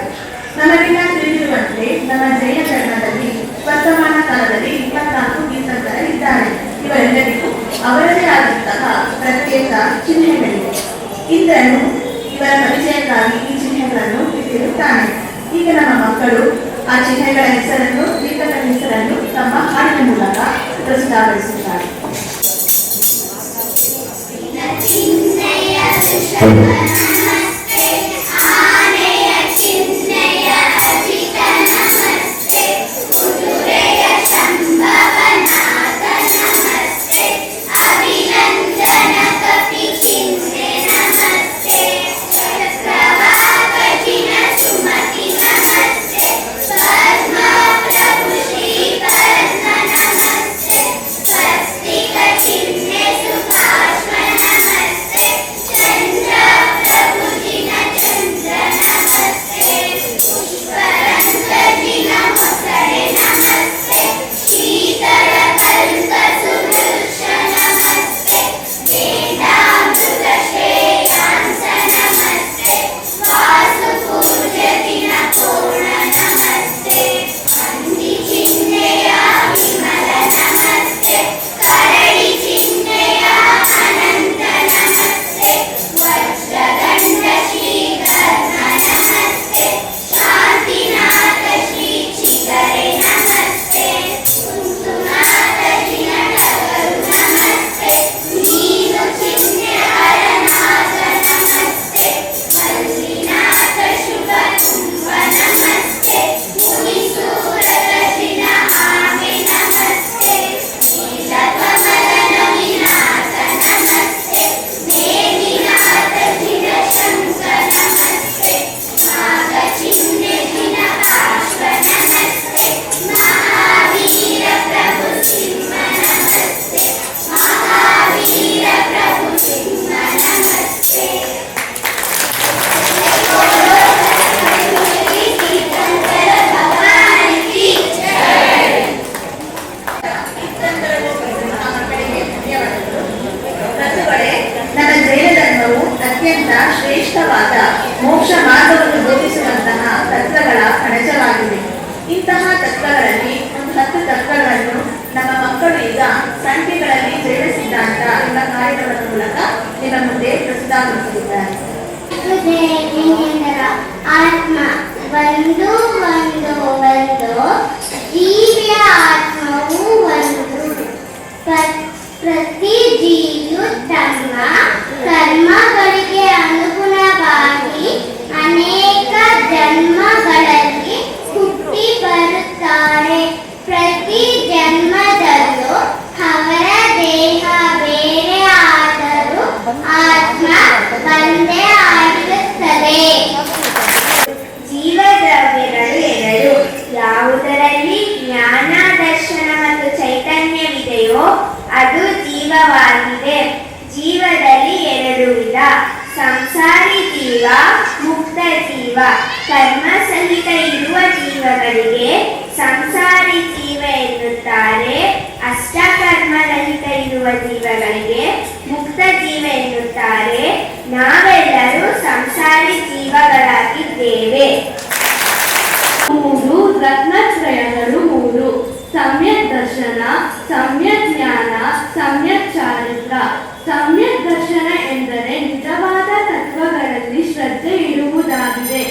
ನಮಗೆಲ್ಲ ತಿಳಿದಿರುವಂತೆ ನಮ್ಮ ಜೈನ ಧರ್ಮದಲ್ಲಿ ವರ್ತಮಾನ ಕಾಲದಲ್ಲಿ 24 ತೀರ್ಥಂಕರರಿದ್ದಾರೆ. ಇವರೆಲ್ಲರಿಗೂ ಅವರದೇ ಆದಂತಹ ಪ್ರತ್ಯೇಕ ಚಿಹ್ನೆಗಳಿವೆ. ಇಂದ್ರನು ಇವರ ಪರಿಚಯಕ್ಕಾಗಿ ಈ ಚಿಹ್ನೆಗಳನ್ನು ಇಟ್ಟಿರುತ್ತಾನೆ. ಈಗ ನಮ್ಮ ಮಕ್ಕಳು ಆ ಚಿಹ್ನೆಗಳ ಹೆಸರನ್ನು ತೀರ್ಥಗಳ ಹೆಸರನ್ನು ತಮ್ಮ ಹಾಡಿನ ಮೂಲಕ ಪ್ರಸ್ತುತಪಡಿಸುತ್ತಾರೆ. चिन्ने सुभाष्म नमस्ते चंद्र ಅತ್ಯಂತ ಶ್ರೇಷ್ಠವಾದ ಮೋಕ್ಷ ಮಾರ್ಗವನ್ನು ಬೋಧಿಸುವಂತಹ ತತ್ವಗಳ ಕಣಜವಾಗಿದೆ. ಇಂತಹ ತತ್ವಗಳಲ್ಲಿ ಒಂದು 10 ತತ್ವಗಳನ್ನು ನಮ್ಮ ಮಕ್ಕಳು ಈಗ ಸಂಖ್ಯೆಗಳಲ್ಲಿ ಜೈನ ಸಿದ್ಧಾಂತ ಎಂಬ ಕಾರ್ಯಕ್ರಮದ ಮೂಲಕ ನಿಮ್ಮ ಮುಂದೆ ಪ್ರಸ್ತುತಪಡಿಸಲಿದ್ದಾರೆ. ಆತ್ಮ ಒಂದು ಒಂದು ಒಂದು ಜೀವಿಯ ಆತ್ಮವು ಒಂದು. ಪ್ರತಿ ಜೀವಿಯು ತಮ್ಮ ಕರ್ಮಗಳಿಗೆ ಅನುಗುಣವಾಗಿ ಅನೇಕ ಜನ್ಮಗಳಲ್ಲಿ ಹುಟ್ಟಿ ಬರುತ್ತಾರೆ. ಪ್ರತಿ ಜನ್ಮದಲ್ಲೂ ಅವರ ದೇಹ ಬೇರೆ ಆದರೂ ಆತ್ಮ ಒಂದೇ ಆಗಿರುತ್ತದೆ. ಜೀವದ್ರವ್ಯಗಳು ಎರಡು. ಯಾವುದರಲ್ಲಿ ಜ್ಞಾನ, ದರ್ಶನ ಮತ್ತು ಚೈತನ್ಯವಿದೆಯೋ ಅದು ಜೀವವಾಗಿದೆ. ಜೀವದಲ್ಲಿ ಎರಡು ವಿಧ: ಸಂಸಾರಿ ಜೀವ, ಮುಕ್ತ ಜೀವ. ಕರ್ಮ ಸಹಿತ ಇರುವ ಜೀವಗಳಿಗೆ ಸಂಸಾರಿ ಜೀವ ಎನ್ನುತ್ತಾರೆ. ಅಷ್ಟಕರ್ಮರಹಿತ ಇರುವ ಜೀವಗಳಿಗೆ ಮುಕ್ತ ಜೀವ ಎನ್ನುತ್ತಾರೆ. ನಾವೆಲ್ಲರೂ ಸಂಸಾರಿ ಜೀವಗಳಾಗಿದ್ದೇವೆ. ಮೂರು ರತ್ನತ್ರಯಗಳು ಮೂರು: ಸಮ್ಯಕ್ ದರ್ಶನ, ಸಮ್ಯಕ್ ಜ್ಞಾನ, ಸಮ್ಯಕ್ ಚಾರಿತ್ರ. ಸಮ್ಯಕ್ ದರ್ಶನ ಎಂದರೆ ನಿಜವಾದ ತತ್ವಗಳಲ್ಲಿ ಶ್ರದ್ಧೆ ಇಡುವುದಾಗಿದೆ.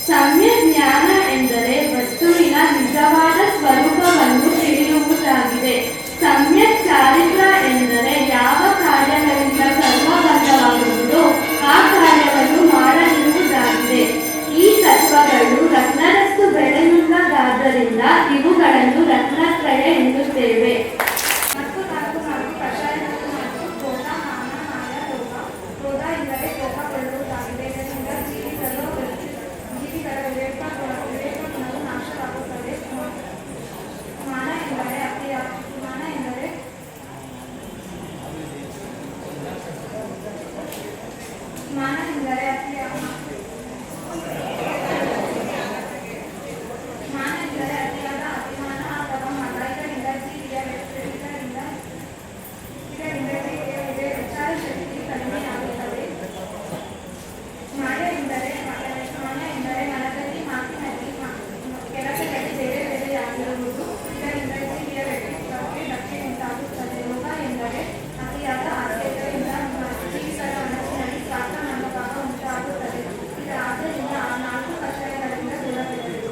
ಸಮ್ಯಕ್ ಜ್ಞಾನ ಎಂದರೆ ವಸ್ತುವಿನ ನಿಜವಾದ ಸ್ವರೂಪವನ್ನು ತಿಳಿಯುವುದಾಗಿದೆ. ಸಮ್ಯಕ್ ಚಾರಿತ್ರ ಎಂದರೆ ಯಾವ ಕಾರ್ಯಗಳಿಂದ ಕರ್ಮಬದ್ಧವಾಗುವುದೋ ಆ ಕಾರ್ಯವನ್ನು ಮಾಡಲಿರುವುದಾಗಿದೆ. ಈ ತತ್ವಗಳು ರತ್ನದಷ್ಟು ಬೆಳೆಯುವುದಾದ್ದರಿಂದ ಇವುಗಳನ್ನು ರತ್ನತ್ರಯ ಎನ್ನುತ್ತೇವೆ. ಕ್ರೋಧ ಎಂದರೆ ಕೋಪಗೊಳ್ಳುವುದಾಗಿದೆ. ಇದರಿಂದ ಜೀವಿಗಳ ವಿವೇಕಗುಣವು ನಾಶವಾಗುತ್ತದೆ. ಮಾನ ಎಂದರೆ ಮಾನ ಎಂದರೆ ಅತಿಯಾದ ಅಭಿಮಾನ ಅಥವಾ ಮದ. ಇದರಿಂದ ಜೀವಿಯ ವಿಚಾರ ಶಕ್ತಿ ಕಡಿಮೆಯಾಗುತ್ತದೆ. ಮಾಯ ಎಂದರೆ ಮನದಲ್ಲಿ, ಮಾತಿನಲ್ಲಿ, ಕೆಲಸದಲ್ಲಿ ಬೇರೆ ಬೇರೆಯಾಗಿರುವುದು. ಇದರಿಂದ ಜೀವಿಯ ವ್ಯಕ್ತಿತ್ವಕ್ಕೆ ಧಕ್ಕೆ ಉಂಟಾಗುತ್ತದೆ. ಲೋಭ ಎಂದರೆ ಅತಿಯಾದ ಆಸೆಗಳಿಂದ ಜೀವಿಗಳ ಮನಸ್ಸಿನಲ್ಲಿ ಸ್ವಾರ್ಥ ಮನೋಭಾವ ಉಂಟಾಗುತ್ತದೆ. ಆದ್ದರಿಂದ ಆ 4 ಕಷಾಯಗಳಿಂದ ದೂರವಿರಬೇಕು.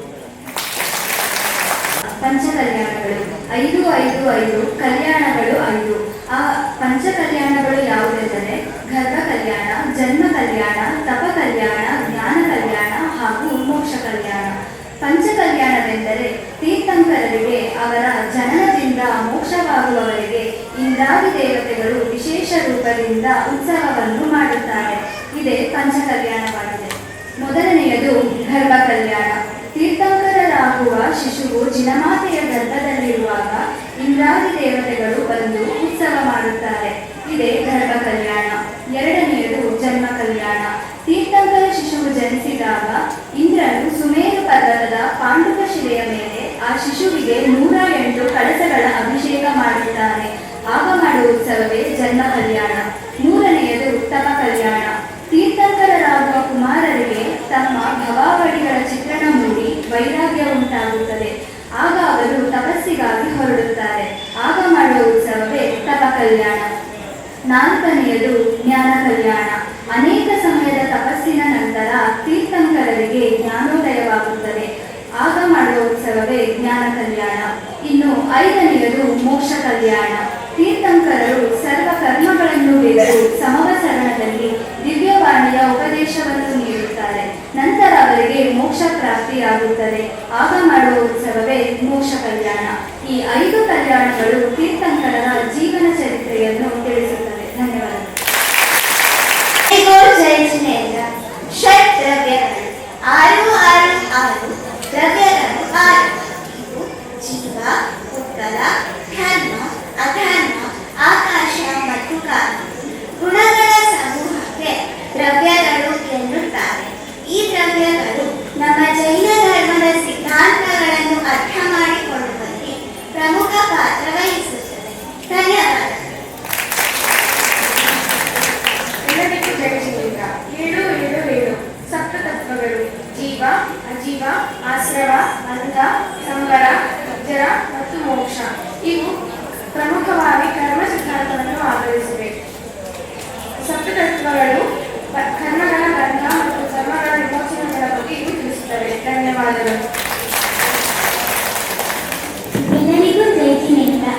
ಪಂಚಕಲ್ಯಾಣಗಳು 5 5 5 ಕಲ್ಯಾಣಗಳು 5. ಆ ಪಂಚಕಲ್ಯಾಣಗಳು ಯಾವುದೆಂದರೆ ಗರ್ಭ ಕಲ್ಯಾಣ, ಜನ್ಮ ಕಲ್ಯಾಣ, ತಪ ಕಲ್ಯಾಣ, ಜ್ಞಾನ ಕಲ್ಯಾಣ ಹಾಗೂ ಮೋಕ್ಷ ಕಲ್ಯಾಣ. ಪಂಚಕಲ್ಯಾಣವೆಂದರೆ ತೀರ್ಥಂಕರರಿಗೆ ಅವರ ಜನನದಿಂದ ಮೋಕ್ಷವಾಗುವವರೆಗೆ ಇಂದ್ರಾದಿ ದೇವತೆಗಳು ವಿಶೇಷ ರೂಪದಿಂದ ಉತ್ಸವವನ್ನು ಮಾಡುತ್ತಾರೆ. ಇದೇ ಪಂಚಕಲ್ಯಾಣವಾಗಿದೆ. ಮೊದಲನೆಯದು ಗರ್ಭ ಕಲ್ಯಾಣ. ತೀರ್ಥಂಕರರಾಗುವ ಶಿಶುವು ಜಿನಮಾತೆಯ ಗರ್ಭದಲ್ಲಿರುವಾಗ ಇಂದ್ರಾದಿ ದೇವತೆಗಳು ಬಂದು ಉತ್ಸವ ಮಾಡುತ್ತಾರೆ. ಇದೇ ಗರ್ಭ ಕಲ್ಯಾಣ. ಎರಡನೆಯದು ಜನ್ಮ ಕಲ್ಯಾಣ. ತೀರ್ಥಂಕರ ಶಿಶುವು ಜನಿಸಿದಾಗ ಇಂದ್ರನು ಸುಮೇರು ಪರ್ವತದ ಪಾಂಡುಕ ಶಿಲೆಯ ಮೇಲೆ ಆ ಶಿಶುವಿಗೆ 108 ಕಳಸಗಳ ಅಭಿಷೇಕ ಮಾಡುತ್ತಾರೆ. ಆಗ ಮಾಡುವ ಉತ್ಸವವೇ ಜನ್ಮ ಕಲ್ಯಾಣ. ಮೂರನೆಯದು ತಪ ಕಲ್ಯಾಣ. ತೀರ್ಥಂಕರರಾಗುವ ಕುಮಾರರಿಗೆ ತಮ್ಮ ಭವಾವಳಿಗಳ ಚಿತ್ರಣ ಮೂಡಿ ವೈರಾಗ್ಯ ಉಂಟಾಗುತ್ತದೆ. ಆಗ ಅವರು ತಪಸ್ಸಿಗಾಗಿ ಹೊರಡುತ್ತಾರೆ. ಆಗ ಮಾಡುವ ಉತ್ಸವವೇ ತಪ ಕಲ್ಯಾಣ. ನಾಲ್ಕನೆಯದು ಜ್ಞಾನ ಕಲ್ಯಾಣ. ಅನೇಕ ಸಮಯದ ತಪಸ್ಸಿನ ನಂತರ ತೀರ್ಥಂಕರರಿಗೆ ಜ್ಞಾನೋದಯವಾಗುತ್ತದೆ. ಆಗ ಮಾಡುವ ಉತ್ಸವವೇ ಜ್ಞಾನ ಕಲ್ಯಾಣ. ಇನ್ನು ಐದನೆಯದು ಮೋಕ್ಷ ಕಲ್ಯಾಣ. ತೀರ್ಥಂಕರರು ಸರ್ವ ಕರ್ಮಗಳನ್ನು ಬಿಟ್ಟು ಸಮವಸರಣದಲ್ಲಿ ದಿವ್ಯವಾಣಿಯ ಉಪದೇಶವನ್ನು ನೀಡುತ್ತಾರೆ. ನಂತರ ಅವರಿಗೆ ಮೋಕ್ಷ ಪ್ರಾಪ್ತಿಯಾಗುತ್ತದೆ. ಆಗ ಮಾಡುವ ಉತ್ಸವವೇ ಮೋಕ್ಷ ಕಲ್ಯಾಣ. ಈ 5 ಕಲ್ಯಾಣಗಳು ತೀರ್ಥಂಕರರ ಜೀವನ ಚರಿತ್ರೆಯನ್ನು ತಿಳಿಸುತ್ತವೆ. ಧನ್ಯವಾದಗಳು. ಷಟ್ ದ್ರವ್ಯಗಳು 6 6 6 ದ್ರವ್ಯಗಳು 6. ಇವು ಜೀವ, ಉತ್ಕಲ, ಧರ್ಮ, ಅಧರ್ಮ, ಆಕಾಶ ಮತ್ತು ಕಾಲ. ಗುಣಗಳ ಸಮೂಹಕ್ಕೆ ದ್ರವ್ಯಗಳು ಎನ್ನುತ್ತಾರೆ. ಈ ದ್ರವ್ಯಗಳು ನಮ್ಮ ಜೈನ ಧರ್ಮದ ಸಿದ್ಧಾಂತಗಳನ್ನು ಅರ್ಥ ಮಾಡಿಕೊಳ್ಳುವಲ್ಲಿ ಪ್ರಮುಖ ಪಾತ್ರ ವಹಿಸುತ್ತದೆ. ಧನ್ಯವಾದಗಳು. ಎಲ್ಲರಿಗೂ ಜೈ ಶ್ರೀರಾಮ್. 777 ಸಪ್ತತತ್ವಗಳು: ಜೀವ, ಅಜೀವ, ಆಶ್ರವ, ಬಂಧ, ಸಂವರ, ಜರ ಮತ್ತು ಮೋಕ್ಷ. ಇವು ಪ್ರಮುಖವಾಗಿ ಕರ್ಮ ಸಿದ್ಧಾಂತವನ್ನು ಆಧರಿಸಿವೆ. ಸಪ್ತತತ್ವಗಳು ಕರ್ಮಗಳ ಬಂಧ ಮತ್ತು ಕರ್ಮಗಳ ವಿಮೋಚನೆಗಳ ಬಗ್ಗೆ ಇವು ತಿಳಿಸುತ್ತವೆ. ಧನ್ಯವಾದಗಳು. ಎಲ್ಲರಿಗೂ ಜಯಜಿನೇಂದ್ರ.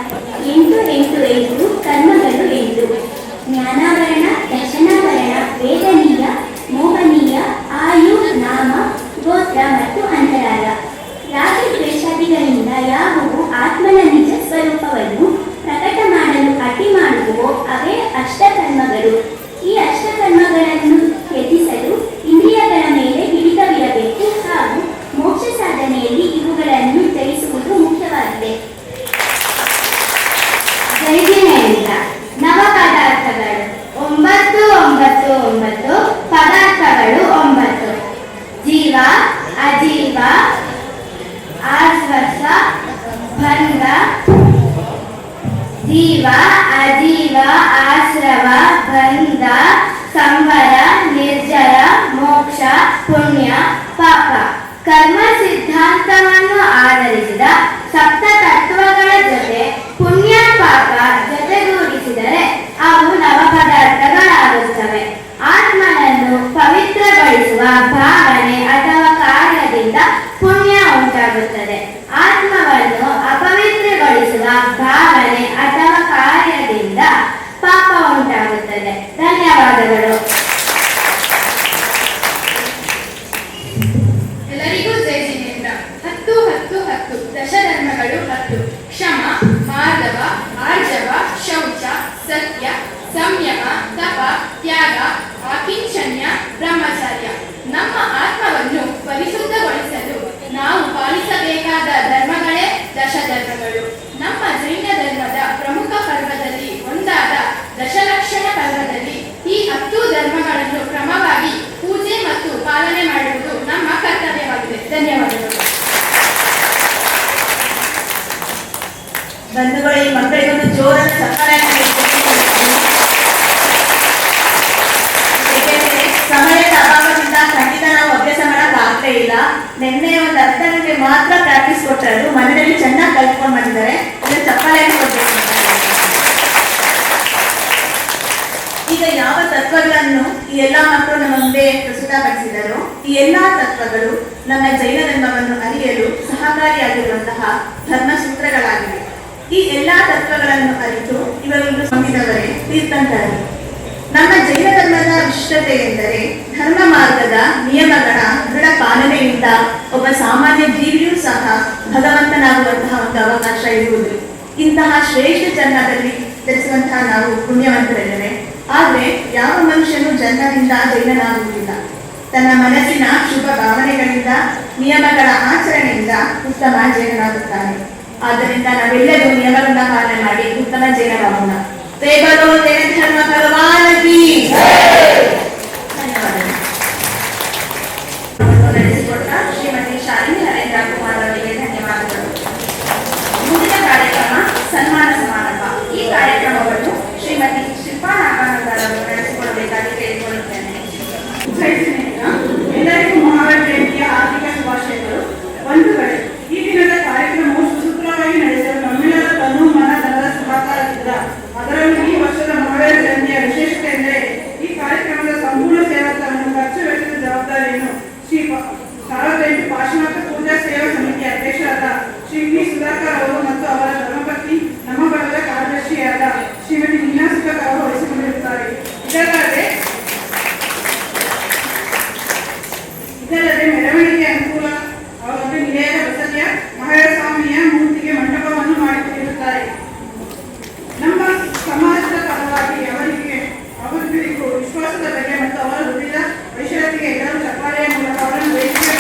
8 ಕರ್ಮಗಳು 8: ಜ್ಞಾನಾವರಣ, ದರ್ಶನಾವರಣ, ವೇದನೀಯ, ಮೋಹನೀಯ, ಆಯು, ನಾಮ, ಗೋತ್ರ ಮತ್ತು ಅಂತರಾಲ. ರಾಗದ್ವೇಷಾದಿಗಳಿಂದ ಯಾವುವು ಆತ್ಮನ ನಿಜ ಸ್ವರೂಪವನ್ನು ಪ್ರಕಟ ಮಾಡಲು ಅಡ್ಡಿ ಮಾಡುವವೋ ಅವೇ ಅಷ್ಟಕರ್ಮಗಳು. ಈ ಅಷ್ಟಕರ್ಮಗಳನ್ನು ತ್ಯಜಿಸಲು ಇಂದ್ರಿಯಗಳ ಮೇಲೆ ಹಿಡಿತವಿರಬೇಕು ಹಾಗೂ ಮೋಕ್ಷ ಸಾಧನೆಯಲ್ಲಿ ಇವುಗಳನ್ನು ಜಯಿಸುವುದು ಮುಖ್ಯವಾಗಿದೆ. ಜಯಜಿನೇಂದ್ರ. ನವ ಪದಾರ್ಥಗಳು 9 ಪದಾರ್ಥಗಳು 9: ಜೀವ, ಅಜೀವ, ಆಶ್ವಾಸ, ಬಂಧ, ಜೀವ, ಅಜೀವ, ಆಶ್ರವ, ಬಂಧ, ಸಂವರ, ನಿರ್ಜರ, ಮೋಕ್ಷ, ಪುಣ್ಯ, ಪಾಪ. ಕರ್ಮ ಸಿದ್ಧಾಂತವನ್ನು ಆಧರಿಸಿದ ಸಪ್ತ ತತ್ವಗಳ ಜೊತೆ ಪುಣ್ಯ ಪಾಪ ಜೊತೆಗೂಡಿಸಿದರೆ ಅವು ನವಪದಾರ್ಥಗಳಾಗುತ್ತವೆ. ಆತ್ಮನನ್ನು ಪವಿತ್ರಗೊಳಿಸುವ ಭಾವನೆ ಅಥವಾ ಕಾರ್ಯದಿಂದ ಪುಣ್ಯ ಉಂಟಾಗುತ್ತದೆ. ಆತ್ಮವನ್ನು ಅಪವಿತ್ರಗೊಳಿಸುವ ಭಾವನೆ ಅಥವಾ ಕಾರ್ಯದಿಂದ ಪಾಪ ಉಂಟಾಗುತ್ತದೆ. ಧನ್ಯವಾದಗಳು. ಎಲ್ಲರಿಗೂ ಜೈ ಜಿನೇಂದ್ರ. 10 ದಶಧರ್ಮಗಳು 10: ಕ್ಷಮ, ಮಾರ್ದವ, ಆರ್ಜವ, ಶೌಚ, ಸತ್ಯ, ಸಂಯಮ, ತಪ, ತ್ಯಾಗ, ಆಕಿಂಚನ್ಯ, ಬ್ರಹ್ಮಚರ್ಯ. ನಮ್ಮ ಆತ್ಮವನ್ನು ಪರಿಶುದ್ಧಗೊಳಿಸಲು ನಾವು ಪಾಲಿಸಬೇಕಾದ ಧರ್ಮಗಳೇ ದಶಧರ್ಮಗಳು. ನಮ್ಮ ಜೈನ ಧರ್ಮದ ಪ್ರಮುಖ ಪರ್ವದಲ್ಲಿ ಒಂದಾದ ದಶಲಕ್ಷಣ ಪರ್ವದಲ್ಲಿ ಈ 10 ಧರ್ಮಗಳನ್ನು ಕ್ರಮವಾಗಿ ಪೂಜೆ ಮತ್ತು ಪಾಲನೆ ಮಾಡುವುದು ನಮ್ಮ ಕರ್ತವ್ಯವಾಗಿದೆ. ಧನ್ಯವಾದಗಳು. ಬಂಧುಗಳು, ಈ ಮಕ್ಕಳಿಗೊಂದು ಜೋರಾದ ಚಪ್ಪಾಳೆಯನ್ನು ಏಕೆಂದರೆ ಸಮಯದ ಅಭಾವದಿಂದ ಖಂಡಿತ ನಾವು ಅಭ್ಯಾಸ ಮಾಡಕ್ ಇಲ್ಲ. ನಿನ್ನೆ ಒಂದು ಅರ್ಧ ಗಂಟೆ ಮಾತ್ರ ಪ್ರಾಕ್ಟೀಸ್ ಕೊಟ್ಟರು. ಮನೆಯಲ್ಲಿ ಚೆನ್ನಾಗಿ ಕಲ್ತ್ಕೊಂಡು ಬಂದಿದ್ದಾರೆ. ಚಪ್ಪಾಳೆಯನ್ನು ಕೊಡ್ಬೇಕು. ಈಗ ಯಾವ ತತ್ವಗಳನ್ನು ಈ ಎಲ್ಲಾ ಮಕ್ಕಳು ನಮ್ಮ ಮುಂದೆ ಪ್ರಸ್ತುತಪಡಿಸಿದರು, ಈ ಎಲ್ಲಾ ತತ್ವಗಳು ನಮ್ಮ ಜೈನ ಧರ್ಮವನ್ನು ಅರಿಯಲು ಸಹಕಾರಿಯಾಗಿರುವಂತಹ ಧರ್ಮ ಸೂತ್ರಗಳಾಗಿವೆ. ಈ ಎಲ್ಲಾ ತತ್ವಗಳನ್ನು ಅರಿತು ಇವುಗಳನ್ನು ಹೊಂದಿದವರೇ ತೀರ್ಥಂಕರರು. ನಮ್ಮ ಜೈನ ಧರ್ಮದ ವಿಶಿಷ್ಟತೆ ಎಂದರೆ ಧರ್ಮ ಮಾರ್ಗದ ನಿಯಮಗಳ ದೃಢ ಪಾಲನೆಯಿಂದ ಒಬ್ಬ ಸಾಮಾನ್ಯ ಜೀವಿಯೂ ಸಹ ಭಗವಂತನಾಗುವಂತಹ ಒಂದು ಅವಕಾಶ ಇರುವುದು. ಇಂತಹ ಶ್ರೇಷ್ಠ ಜನ್ಮದಲ್ಲಿ ಧರಿಸುವಂತಹ ನಾವು ಪುಣ್ಯವಂತರಿದ್ದೇವೆ. ಆದರೆ ಯಾವ ಮನುಷ್ಯನು ಜನ್ಮದಿಂದ ಜೈನನಾಗುವುದಿಲ್ಲ. ತನ್ನ ಮನಸ್ಸಿನ ಶುಭ ಭಾವನೆಗಳಿಂದ, ನಿಯಮಗಳ ಆಚರಣೆಯಿಂದ ಉತ್ತಮ ಜೈನನಾಗುತ್ತಾನೆ. ಆದ್ದರಿಂದ ನಾವೆಲ್ಲರೂ ನಿಯಮಗಳನ್ನ ಪಾಲನೆ ಮಾಡಿ ಉತ್ತಮ ಜೈನರಾಗೋಣ. ದೇವರು ಜೈನ ಧರ್ಮ ಭಗವಾನಗಿ ಧನ್ಯವಾದಗಳು. ನಡೆಸಿಕೊಟ್ಟ ಶ್ರೀಮತಿ ಶಾಲಿನಿ ನರೇಂದ್ರ ಕುಮಾರ್ ಅವರಿಗೆ ಧನ್ಯವಾದಗಳು. ಮುಂದಿನ ಕಾರ್ಯಕ್ರಮ ಸನ್ಮಾನ ಸಮಾರಂಭ. ಈ ಕಾರ್ಯಕ್ರಮವನ್ನು ಶ್ರೀಮತಿ ಶಿಲ್ಪಾ ನಾಗಾನಂದರವರು ನಡೆಸಿಕೊಡಬೇಕಾಗಿ ಕೇಳಿಕೊಳ್ಳುತ್ತೇನೆ. ಎಲ್ಲರಿಗೂ ಮಹಾವೀರ ಜಯಂತಿಯ ಹಾರ್ದಿಕ ಶುಭಾಶಯಗಳು. ಬಂಧುಗಳೇ, ಈ ದಿನದ ಕಾರ್ಯಕ್ರಮವು ಸುಸೂತ್ರವಾಗಿ ನಡೆಸಲು ನಮ್ಮೆಲ್ಲರ ತನು ಮನ ಧನದ ಸಹಕಾರದಿಂದ, ಅದರಲ್ಲೂ ಈ ವರ್ಷದ ಮಹಾವೀರ ಜಯಂತಿಯ ವಿಶೇಷತೆ ಎಂದರೆ ಈ ಕಾರ್ಯಕ್ರಮದ ಸಂಪೂರ್ಣ ಸೇವಕವನ್ನು ಖರ್ಚು ವೆಚ್ಚದ ಜವಾಬ್ದಾರಿಯನ್ನು ಶ್ರೀ 48 ಪಾಶ್ಚಿಮಾತ್ಯ ಪೂಜಾ ಸೇವಾ ಸಮಿತಿಯ ಅಧ್ಯಕ್ಷರಾದ ಶ್ರೀ ವಿ ಸುಧಾಕರ್ ಅವರು ಮತ್ತು ಅವರ ಧರ್ಮಪತ್ನಿ ನಮ್ಮ ಬಳಗದ ಕಾರ್ಯದರ್ಶಿಯಾದ ಶ್ರೀಮತಿ ಮೀನಾ ಸುಧಾಕರ್ ಅವರು ವಹಿಸಿಕೊಂಡಿರುತ್ತಾರೆ. ಇದಲ್ಲದೆ ಮೆರವಣಿಗೆ ಅನುಕೂಲ ಅವರಿಗೆ ನಿಲಯದ ವಸತಿಯ ಮಹಾವೀರ ಸ್ವಾಮಿಯ ಮೂರ್ತಿಗೆ ಮಂಟಪವನ್ನು ಮಾಡಿಕೊಟ್ಟಿರುತ್ತಾರೆ. ನಮ್ಮ ಸಮಾಜದ ಪರವಾಗಿ ಅವರಿಗೆ ವಿಶ್ವಾಸದ ಬಗ್ಗೆ ಮತ್ತು ಅವರ ದುಡಿದ ವೈಶಾಖಿಗೆ ಎಲ್ಲರೂ ಚಪ್ಪಾಳೆಯ ಮೂಲಕ ಅವರನ್ನು ವೇದಿಕೆ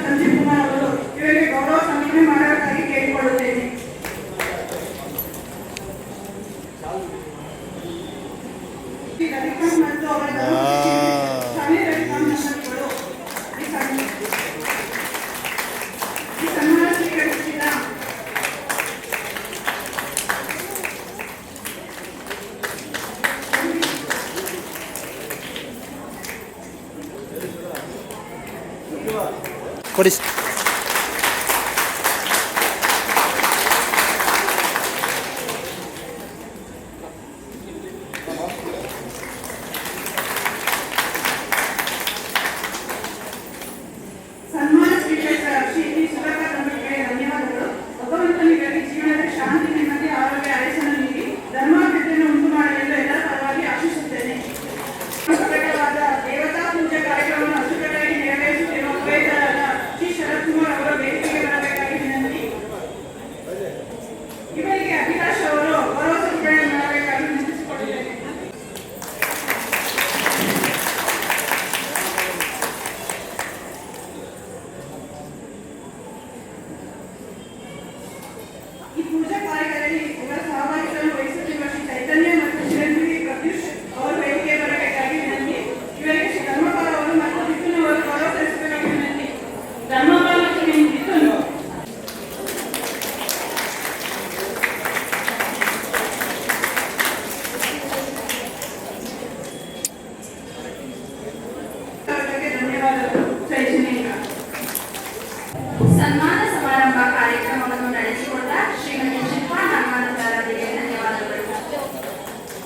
ಸಂಜೀವ್ ಕುಮಾರ್ ಅವರು ಇವರಿಗೆ ಗೌರವ ಸನ್ಮಾನ ಮಾಡಬೇಕಾಗಿ ಕೇಳಿಕೊಳ್ಳುತ್ತೇನೆ. ಮತ್ತು ಅವರ ಸ್ವಾಮಿ ರವಿಕಾಂತ್ ದಂಪತಿಗಳು ಈ ಸನ್ಮಾನ ಸ್ವೀಕರಿಸಿದ ಕೊಡಿ. ಸನ್ಮಾನ ಸ್ವೀಕರಿಸಿದ ಶ್ರೀ ಸುಧಾಕರ್ ದಂಪತಿಗಳಿಗೆ ಧನ್ಯವಾದಗಳು. ಭಗವಂತನಿಗಾಗಿ ಜೀವನದ ಶಾಂತಿ, ನೆಮ್ಮದಿ, ಆರೋಗ್ಯ ಆಯಸ್ಸನ್ನು ನೀಡಿ ಧರ್ಮಾಭಿವೃದ್ಧಿಯನ್ನು ಉಂಟು ಮಾಡಲೆಂದು ಎಲ್ಲರ ಪರವಾಗಿ ಆಶಿಸುತ್ತೇನೆ. ಪ್ರಕಟವಾದ ದೇವತಾ ಪೂಜೆ ಕಾರ್ಯಕ್ರಮವನ್ನು ಅಚ್ಚುಕಟ್ಟಾಗಿ ನೆರವೇರಿಸುತ್ತಿರುವ ಪುರೋಹಿತರಾದ ಶ್ರೀ ಶರತ್ ಕುಮಾರ್ ಅವರ ವೇದಿಕೆಗೆ ಬರಬೇಕಾಗಿ ವಿನಂತಿ. ಇವರಿಗೆ ಅಭಿಲಾಷ್ ಅವರು ಭರವಸೆ ವಿತರಣೆ ಮಾಡಬೇಕಾಗಿ ವಿನಂತಿಸಿಕೊಳ್ಳುತ್ತೇನೆ. ಈ ಪೂಜಾ ಕಾರ್ಯದಲ್ಲಿ ಇವರ ಸಹಭಾಗಿತ್ವವನ್ನು ವಹಿಸುತ್ತಿರುವ ಶ್ರೀ ಚೈತನ್ಯ ಮತ್ತು ಚಿರಂಜೀವಿ ಪ್ರತ್ಯುಷ್ ಅವರು ವೇದಿಕೆ ಬರಬೇಕಾಗಿ ವಿನಂತಿ. ಇವರಿಗೆ ಶ್ರೀ ಧರ್ಮಪಾಲ ಅವರು ಮತ್ತು ಮಿಥುನ್ ಅವರು ಗೌರವ ಸಲ್ಲಿಸಬೇಕಾಗಿ ವಿನಂತಿ. ಧರ್ಮಪಾಲ ಮತ್ತು ಮಿಥುನ್ ಅವರಿಗೆ ಧನ್ಯವಾದಗಳು. ಜೈ ಜಿನೇಂದ್ರ. ಸನ್ಮಾನ ಸಮಾರಂಭ ಕಾರ್ಯಕ್ರಮವನ್ನು ನಡೆಸಿಕೊಟ್ಟ ಶ್ರೀಮತಿ ಶಿಲ್ಪಾ ನಾಗಾನಂದರಿಗೆ ಧನ್ಯವಾದಗಳು.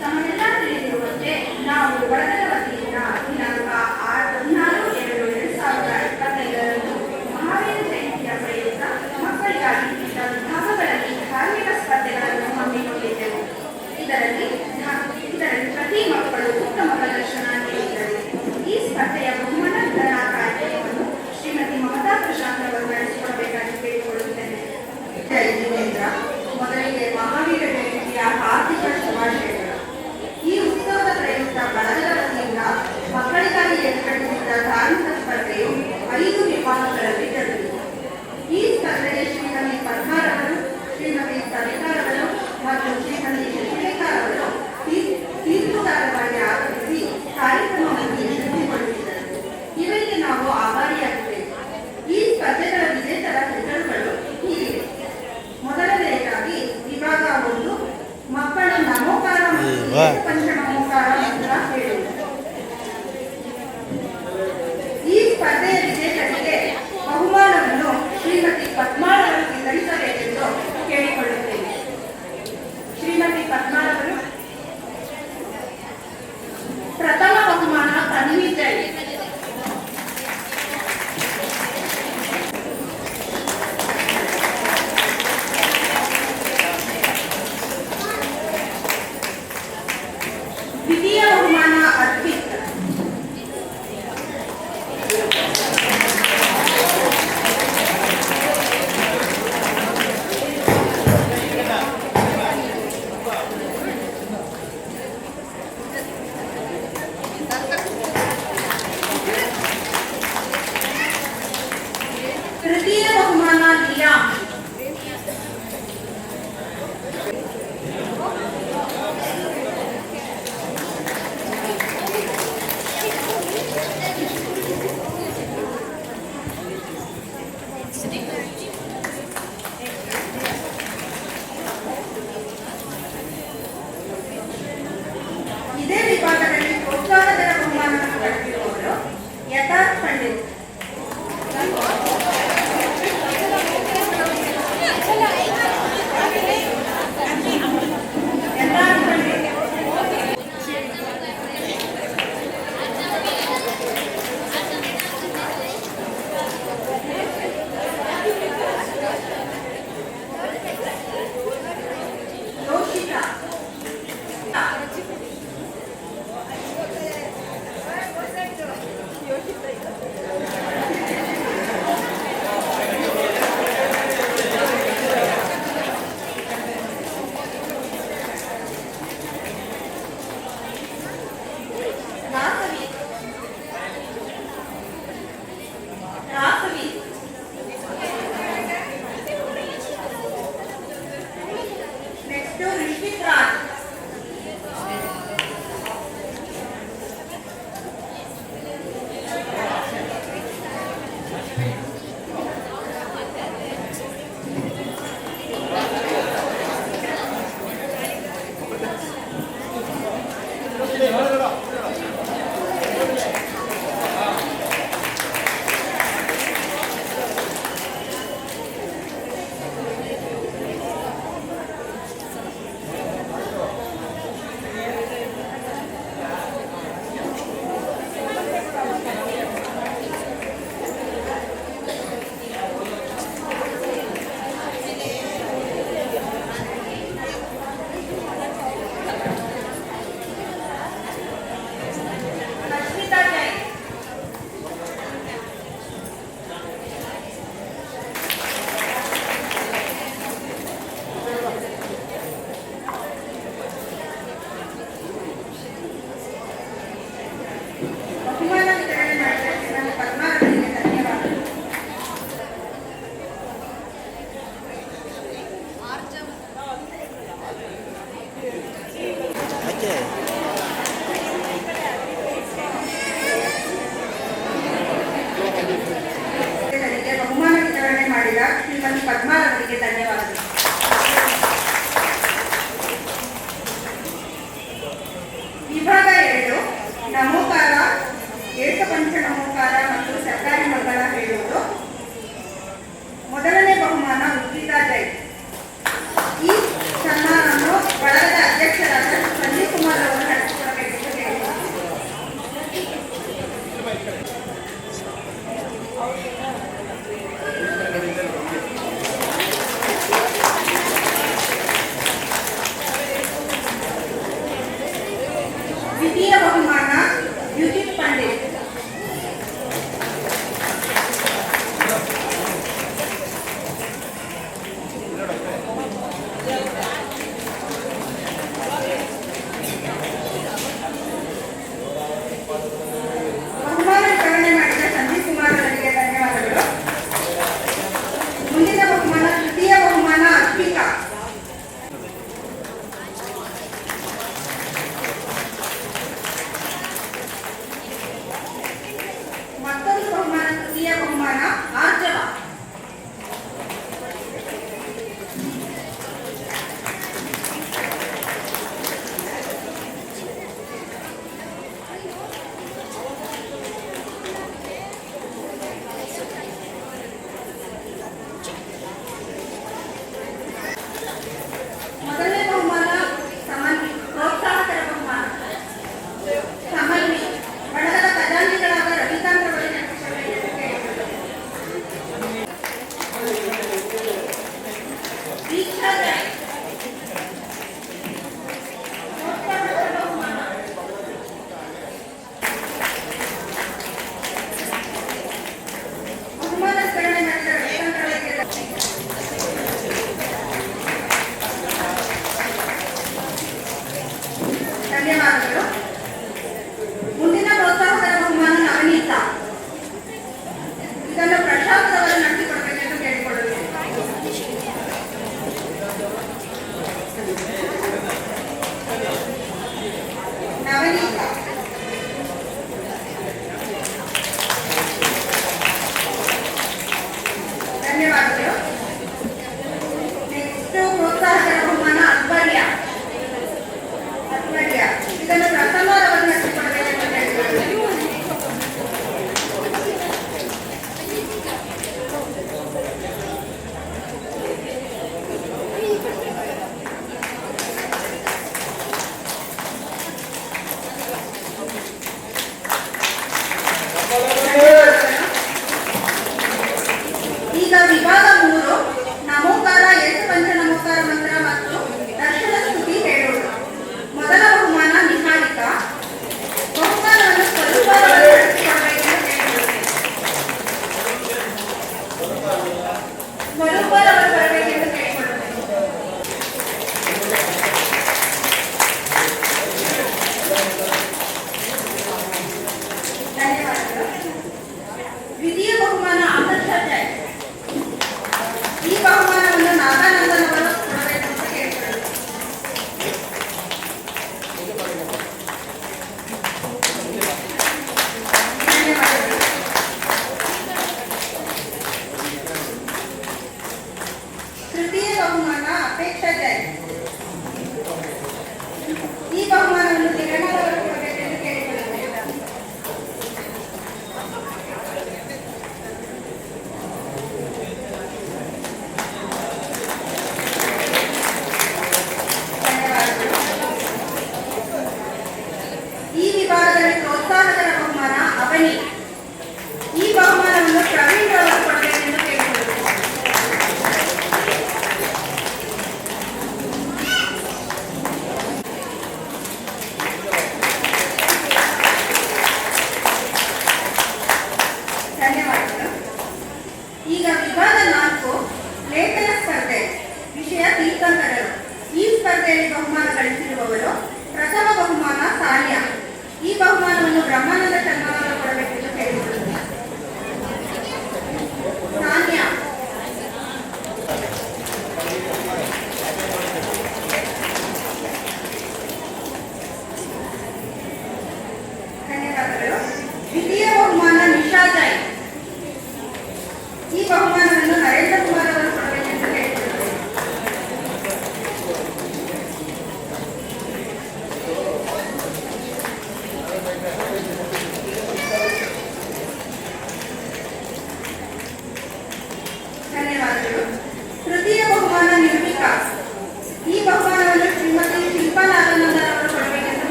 ತಮಗೆಲ್ಲ ತಿಳಿದಿರುವಂತೆ ನಾವು ಬಳಗದ ವತಿಯಿಂದ ದಿನಾಂಕ 16/2/2025 ಮಹಾವೀರ ಜಯಂತಿಯ ಪ್ರಯುಕ್ತ ಮಕ್ಕಳಿಗಾಗಿ ವಿವಿಧ ವಿಭಾಗಗಳಲ್ಲಿ ಧಾರ್ಮಿಕ ಸ್ಪರ್ಧೆಗಳನ್ನು ಹಮ್ಮಿಕೊಂಡಿದ್ದೆವು. ಇದರಲ್ಲಿ ಪ್ರತಿ ಮಕ್ಕಳು ಉತ್ತಮ ಪ್ರದರ್ಶನ ನೀಡಿದ್ದರು. ಈ ಸ್ಪರ್ಧೆಯ ಬಹುಮಾನ ವಿತರಣಾ ಕಾರ್ಯಕ್ರಮವನ್ನು ಶ್ರೀಮತಿ ಮಮತಾ ಪ್ರಶಾಂತ್ ಅವರು ನಡೆಸಿಕೊಡಬೇಕಾಗಿ ಕೇಳಿಕೊಳ್ಳುತ್ತೇನೆ. ಜೈ ಜಿನೇಂದ್ರ. ಮೊದಲಿಗೆ ಮಹಾವೀರ ಜಯಂತಿಯ ಹಾರ್ದಿಕ ಶುಭಾಶಯಗಳು. ಈ ಉತ್ಸವದ ಪ್ರಯುಕ್ತ ಬಳಗದ ವತಿಯಿಂದ ಮಕ್ಕಳಿಗಾಗಿ ಏರ್ಪಡಿಸಿದ್ದ ಧಾರ್ಮಿಕ ಸ್ಪರ್ಧೆಯು 5 ವಿಭಾಗಗಳಲ್ಲಿ ಜರುಗಿತು. ಈ ಸ್ಪರ್ಧೆಗೆ ಶ್ರೀಮತಿ ಪದ್ಮಾರವರು, ಶ್ರೀಮತಿ ಸವಿತಾರವರು ಮತ್ತು ಶ್ರೀಮತಿ ಶಶಿರೇಖಾರವರು ತೀರ್ಪುಗಾರರಾಗಿ ಆಗಮಿಸಿ ಕಾರ್ಯಕ್ರಮವನ್ನು ಯಶಸ್ವಿಗೊಳಿಸಿದರು. ಇವರಿಗೆ ನಾವು ಆಭಾರಿಯಾಗಿದ್ದೇವೆ. ಈ ಸ್ಪರ್ಧೆಗಳ ವಿಜೇತರ ಹೆಸರುಗಳು ಹೀಗಿವೆ. ಮೊದಲನೆಯದಾಗಿ ವಿಭಾಗ 1 ಮಕ್ಕಳ ನಮೋಕಾರ ಮತ್ತು ಪಂಚನಮೋಕಾರ ಮಂತ್ರ ಹೇಳುವುದು. ಈ ಸ್ಪರ್ಧೆಯ ವಿಜೇತರಿಗೆ ಬಹುಮಾನವನ್ನು ಶ್ರೀಮತಿ ಪದ್ಮಾಳವರು ವಿತರಿಸಬೇಕೆಂದು ಕೇಳಿಕೊಳ್ಳುತ್ತೇನೆ. ಶ್ರೀಮತಿ ಪದ್ಮಾಳವರು ಪ್ರಥಮ ಬಹುಮಾನ ತನ್ವಿ ಜೈ. ದ್ವಿತೀಯ ಬಹುಮಾನ ಯುಜಿತ್ ಪಂಡಿತ್. ಬಹುಮಾನ ವಿತರಣೆ ಮಾಡಿದ ಸಂದೀಪ್ ಕುಮಾರ್ ಅವರಿಗೆ ಧನ್ಯವಾದಗಳು. ಮುಂದಿನ ಬಹುಮಾನ ತೃತೀಯ ಬಹುಮಾನ ಅರ್ಪಿಕಾ.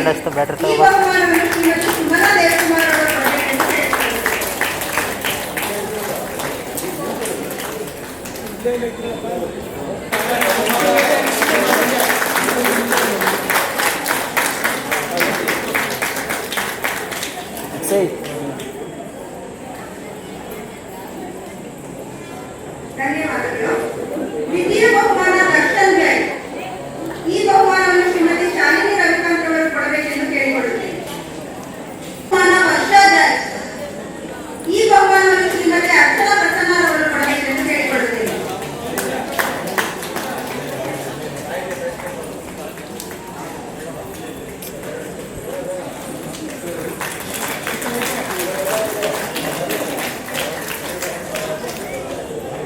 ಈ ಬಹುಮಾನವನ್ನು ಶ್ರೀಮತಿ ಸುಮನಾ ದೇವಕುಮಾರ್ ಅವರು ಕೊಡಬೇಕೆಂದು ಕೇಳಿಕೊಳ್ಳುತ್ತೇನೆ. ಧನ್ಯವಾದಗಳು. ದ್ವಿತೀಯ ಬಹುಮಾನ ದರ್ಶನ್ ಜೈ. ಈ ಬಹುಮಾನವನ್ನು ಶ್ರೀಮತಿ ಶಾಲಿನಿ ರವಿಕಾಂತ್ ಅವರು ಕೊಡಬೇಕೆಂದು ಕೇಳಿಕೊಳ್ಳುತ್ತೇನೆ. ಬಹುಮಾನ ವರ್ಷಾ ಜೈ. ಈ ಬಹುಮಾನವನ್ನು ಶ್ರೀಮತಿ ಅರ್ಚನಾ ಪ್ರಸನ್ನ ಅವರು ಕೊಡಬೇಕೆಂದು ಕೇಳಿಕೊಳ್ಳುತ್ತೇನೆ.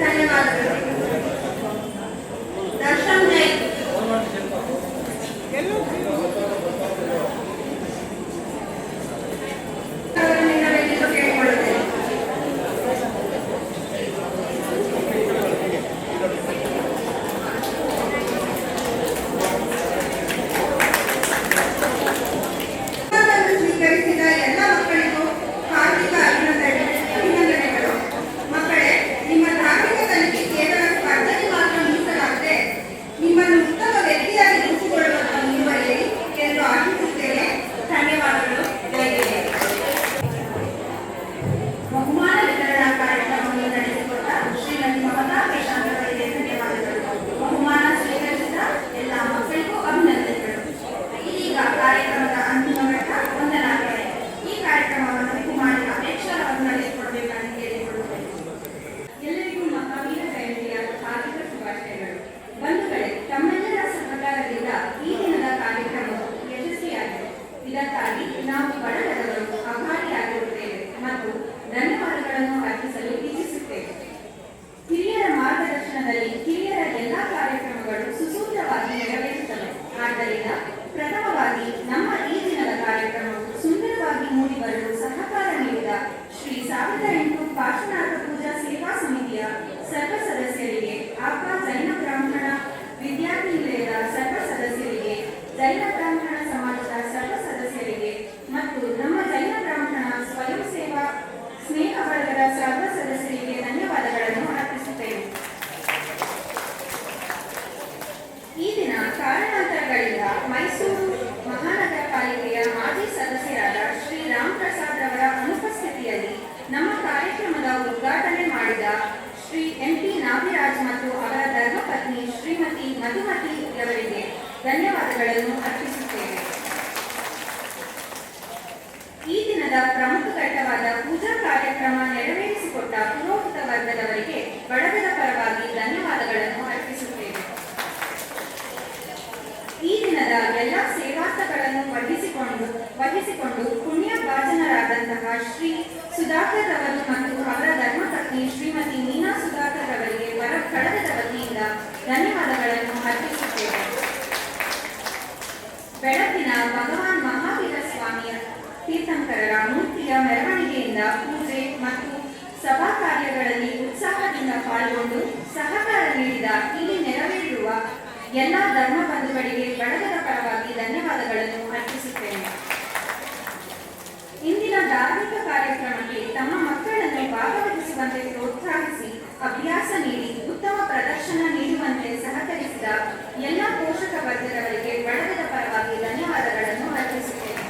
ಧನ್ಯವಾದಗಳು. ದರ್ಶನ್ ಜೈ. ಅವರನ್ನು ನೀಡಬೇಕೆಂದು ಕೇಳಿಕೊಳ್ಳುತ್ತೇನೆ. ಬಹುಮಾನವನ್ನು ಸ್ವೀಕರಿಸಿದ ಎಲ್ಲ ಮಕ್ಕಳಿಗೂ ಹಾರ್ದಿಕ ಅಭಿನಂದನೆಗಳು. ಮಕ್ಕಳೇ, ನಿಮ್ಮ ಧಾರ್ಮಿಕ ಕಲಿಕೆ ಕೇವಲ ಸ್ಪರ್ಧೆಗೆ ಮಾತ್ರ ಮೀಸಲಾಗದೆ ನಿಮ್ಮನ್ನು ಉತ್ತಮ ವ್ಯಕ್ತಿಯಾಗಿ ರೂಪಿಸಿಕೊಳ್ಳುವಂತ ಮುಂದುವರಿಯಲಿ ಎಂದು ಆಶಿಸುತ್ತೇನೆ. ಧನ್ಯವಾದಗಳು. ಜೈ ಜೈ. ಬಹುಮಾನ ವಿತರಣಾ ಕಾರ್ಯಕ್ರಮವನ್ನು ನಡೆಸಿಕೊಟ್ಟ ಶ್ರೀಮತಿ ಮಮತಾ ಪ್ರಶಾಂತ್ ಅವರಿಗೆ ಧನ್ಯವಾದಗಳು. ಬಹುಮಾನ ಸ್ವೀಕರಿಸಿದ ಎಲ್ಲ ಮಕ್ಕಳಿಗೂ ಅಭಿನಂದನೆಗಳು. ಇದೀಗ ಕಾರ್ಯಕ್ರಮದ ಅಂತಿಮ ಘಟ್ಟ ವಂದನಾರ್ಪಣೆ. ಈ ಕಾರ್ಯಕ್ರಮವನ್ನು ಕುಮಾರಿ ಅಪೇಕ್ಷಾ ಅವರು ನಡೆಸಿಕೊಡಬೇಕೆಂದು ಕೇಳಿಕೊಳ್ಳುತ್ತೇನೆ. ಎಲ್ಲರಿಗೂ ಮಹಾವೀರ ಜಯಂತಿಯ ಹಾರ್ದಿಕ ಶುಭಾಶಯಗಳು. ಬಂಧುಗಳೇ, ತಮ್ಮೆಲ್ಲರ ಸಹಕಾರದಿಂದ ಈ ದಿನದ ಕಾರ್ಯಕ್ರಮವು ಯಶಸ್ವಿಯಾಗಿದೆ. ಇದಕ್ಕಾಗಿ ನಾವು ಬಡವರವರು ಆಭಾರಿಯಾಗಿರುತ್ತೇವೆ ಮತ್ತು ಧನ್ಯವಾದಗಳನ್ನು ಅರ್ಪಿಸಲು ಇಚ್ಛಿಸುತ್ತೇವೆ. ಹಿರಿಯರ ಮಾರ್ಗದರ್ಶನದಲ್ಲಿ ಹಿರಿಯರ ಎಲ್ಲಾ ಕಾರ್ಯಕ್ರಮಗಳು ಸುಸೂತ್ರವಾಗಿ ನೆರವೇರುತ್ತವೆ. ಆದ್ದರಿಂದ ಪ್ರಥಮವಾಗಿ ನಮ್ಮ ಈ ದಿನದ ಕಾರ್ಯಕ್ರಮವು ಸುಂದರವಾಗಿ ಮೂಡಿಬರಲು ಸಹಕಾರ ನೀಡಿದ ಶ್ರೀ 1008 ಪಾರ್ಶ್ವನಾಥ ಪೂಜಾ ಸೇವಾ ಸಮಿತಿಯ ಸರ್ವ ಸದಸ್ಯರಿಗೆ, ಆಪ್ಕಾ ಜೈನ ಬ್ರಾಹ್ಮಣ ವಿದ್ಯಾರ್ಥಿ ನಿಲಯದ ಸರ್ವ ಸದಸ್ಯರಿಗೆ, ಜೈನ ಬ್ರಾಹ್ಮಣ ಸಮಾಜದ ಸರ್ವ ಸದಸ್ಯರಿಗೆ ಮತ್ತು ನಮ್ಮ ಜೈನ ಬ್ರಾಹ್ಮಣ ಸ್ವಯಂ ಸೇವಾ ಸ್ನೇಹ ಬಳಗದ ಸರ್ವ ಸದಸ್ಯರಿಗೆ ಧನ್ಯವಾದಗಳನ್ನು ಅರ್ಪಿಸುತ್ತೇನೆ. ಈ ದಿನ ಕಾರಣಾಂತರಗಳಿಂದ ಮೈಸೂರು ಮಹಾನಗರ ಪಾಲಿಕೆಯ ಮಾಜಿ ಸದಸ್ಯರಾದ ಶ್ರೀ ರಾಮ್ ಪ್ರಸಾದ್ ರವರ ಅನುಪಸ್ಥಿತಿಯಲ್ಲಿ ನಮ್ಮ ಕಾರ್ಯಕ್ರಮದ ಉದ್ಘಾಟನೆ ಮಾಡಿದ ಶ್ರೀ MP ನಾಗರಾಜ್ ಮತ್ತು ಅವರ ಧರ್ಮಪತ್ನಿ ಶ್ರೀಮತಿ ಮಧುಮತಿ ಅವರಿಗೆ ಧನ್ಯವಾದಗಳನ್ನು ಅರ್ಪಿಸುತ್ತೇವೆ. ಈ ದಿನದ ಪ್ರಮುಖ ಘಟ್ಟವಾದ ಪೂಜಾ ಕಾರ್ಯಕ್ರಮ ನೆರವೇರಿಸಿಕೊಟ್ಟ ಪುರೋಹಿತ ವರ್ಗದವರಿಗೆ ಬಳಗದ ಪರವಾಗಿ ಧನ್ಯವಾದಗಳನ್ನು ಅರ್ಪಿಸುತ್ತೇವೆ. ಈ ದಿನದ ಎಲ್ಲ ಸೇವಾರ್ಥಗಳನ್ನು ವಹಿಸಿಕೊಂಡು ಪುಣ್ಯ ಭಾಜನರಾದಂತಹ ಶ್ರೀ ಸುಧಾಕರ್ ಅವರು ಮತ್ತು ಅವರ ಧರ್ಮಪತ್ನಿ ಶ್ರೀಮತಿ ಮೀನಾ ಸುಧಾಕರ್ ಅವರಿಗೆ ಬಳಗದ ವತಿಯಿಂದ ಧನ್ಯವಾದಗಳನ್ನು ಅರ್ಪಿಸುತ್ತೇವೆ. ಬೆಳಕಿನ ಭಗವಾನ್ ಮಹಾವೀರ ಸ್ವಾಮಿಯ ತೀರ್ಥಂಕರರ ಮೂರ್ತಿಯ ಮೆರವಣಿಗೆಯಿಂದ ಪೂಜೆ ಮತ್ತು ಸಭಾ ಕಾರ್ಯಗಳಲ್ಲಿ ಉತ್ಸಾಹದಿಂದ ಪಾಲ್ಗೊಂಡು ಸಹಕಾರ ನೀಡಿದ ಇಲ್ಲಿ ನೆರವೇರುವ ಎಲ್ಲ ಧರ್ಮ ಬಂಧುಗಳಿಗೆ ಬಳಗದ ಪರವಾಗಿ ಧನ್ಯವಾದಗಳನ್ನು ಅರ್ಪಿಸುತ್ತೇನೆ. ಇಂದಿನ ಧಾರ್ಮಿಕ ಕಾರ್ಯಕ್ರಮಕ್ಕೆ ತಮ್ಮ ಮಕ್ಕಳನ್ನು ಭಾಗವಹಿಸುವಂತೆ ಪ್ರೋತ್ಸಾಹಿಸಿ ಅಭ್ಯಾಸ ನೀಡಿ ಉತ್ತಮ ಪ್ರದರ್ಶನ ನೀಡುವಂತೆ ಸಹಕರಿಸಿದ ಎಲ್ಲ ಪೋಷಕ ವರ್ಗದವರಿಗೆ ಬಳಗದ ಪರವಾಗಿ ಧನ್ಯವಾದಗಳನ್ನು ಅರ್ಪಿಸುತ್ತೇನೆ.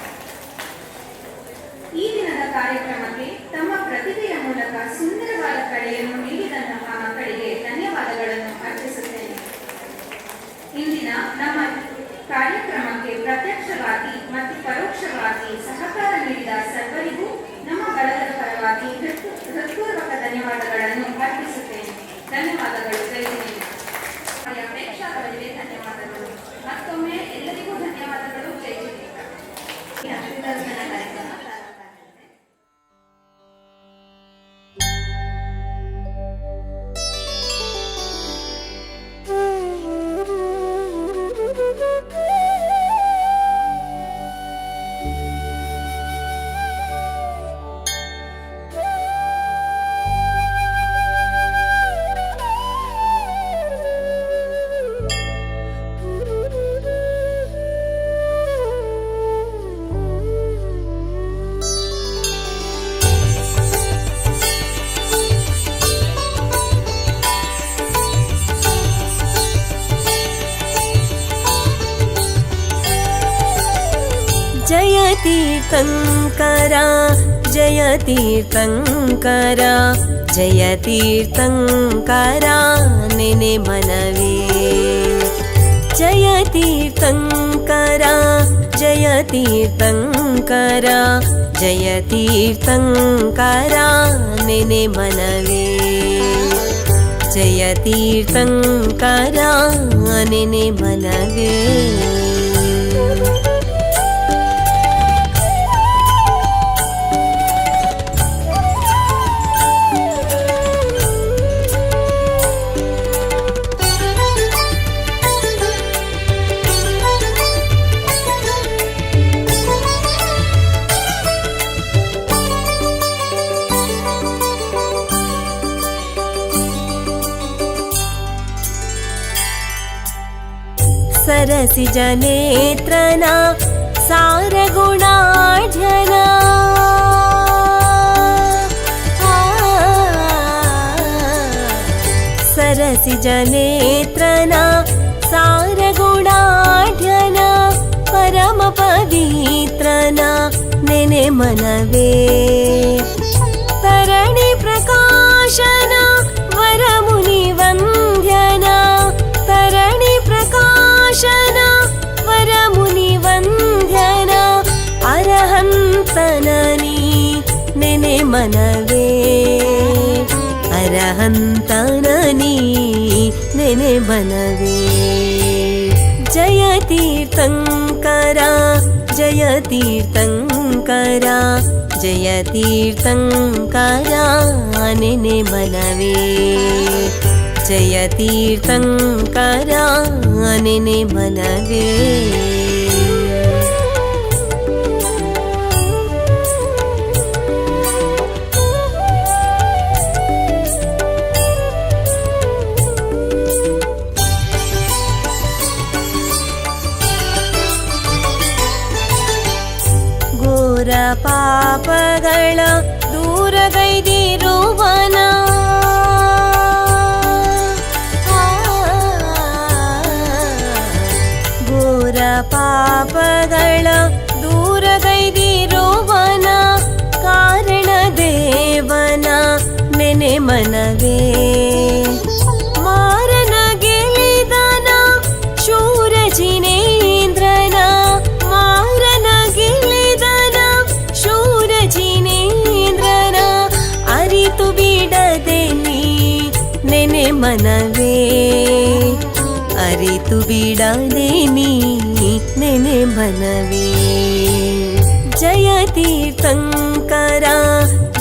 ಈ ದಿನದ ಕಾರ್ಯಕ್ರಮಕ್ಕೆ ತಮ್ಮ ಪ್ರತಿಭೆಯ ಮೂಲಕ ಸುಂದರವಾದ ಕಳೆಯನ್ನು ನೀಡಿದಂತಹ ಮಕ್ಕಳಿಗೆ ಧನ್ಯವಾದಗಳನ್ನು ಅರ್ಪಿಸುತ್ತೇನೆ. ಇಂದಿನ ನಮ್ಮ ಕಾರ್ಯಕ್ರಮಕ್ಕೆ ಪ್ರತ್ಯಕ್ಷವಾಗಿ ಮತ್ತು ಪರೋಕ್ಷವಾಗಿ ಸಹಕಾರ ನೀಡಿದ ಸರ್ವರಿಗೂ ನಮ್ಮ ಬಳಗದ ಪರವಾಗಿ ಹೃತ್ಪೂರ್ವಕ ಧನ್ಯವಾದಗಳನ್ನು ಅರ್ಪಿಸುತ್ತೇನೆ. तीर्थङ्कर जय तीर्थङ्कर जय तीर्थङ्कर नेने मनवे जय तीर्थङ्कर जय तीर्थङ्कर जय तीर्थङ्कर नेने मनवे जय तीर्थङ्कर नेने मनवे सरसिज नेत्रना सारगुणाढ्यना सरसिज नेत्रना सारगुणाढ्यना परम पवित्रना नेने मनवे तरणि प्रकाशना वरमुनि वन्द्यना तरणि प्रकाशना वरमुनि वन्द्यना अरहन्तननी नेने मनवे अरहन्तननी नेने मनवे जय तीर्थङ्कर जय तीर्थङ्कर जय तीर्थङ्कर नेने मनवे जय तीर्थङ्कर नेने मनवे घोर पापಗಳ ದೂರಗೈದಿರುವನ ಘೋರ ಪಾಪಗಳ ದೂರಗೈದಿರುವನ ಕಾರಣ ದೇವನ ನೆನೆ ಮನವೇ ಮಾರನ ಗೆಲಿದನ ಶೂರ ಜಿನೇಂದ್ರನ ಮಾರನ ಗೆಲಿದನ ಶೂರ ಜಿನೇಂದ್ರನ ಅರಿತು ಬಿಡದೆ ನೀ ನೆನೆ ಮನವೇ ಅರಿತು ಬಿಡದೆ ನೀ ನೆನೆ ಮನವೇ ಜಯ ತೀರ್ಥಂಕರ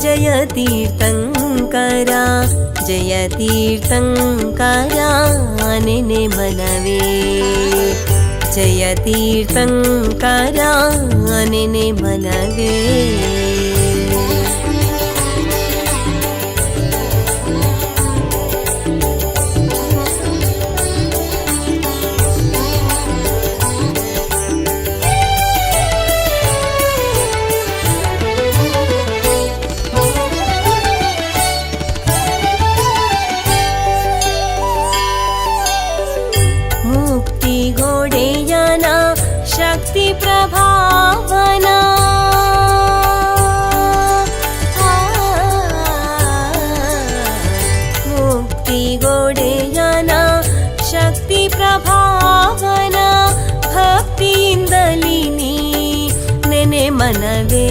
ಜಯ ತೀರ್ಥಂಕರ ಜಯ ತೀರ್ಥಂಕರ ನೆನೆ ಮನವೇ ಜಯ ತೀರ್ಥಂಕರ ನೆನೆ ಮನವೇ गोडेयना शक्ति प्रभावना मुक्ति गोडेयना शक्ति प्रभावना भक्तिಯಿಂದಲಿ ನೀ ನೆನೆ ಮನವೇ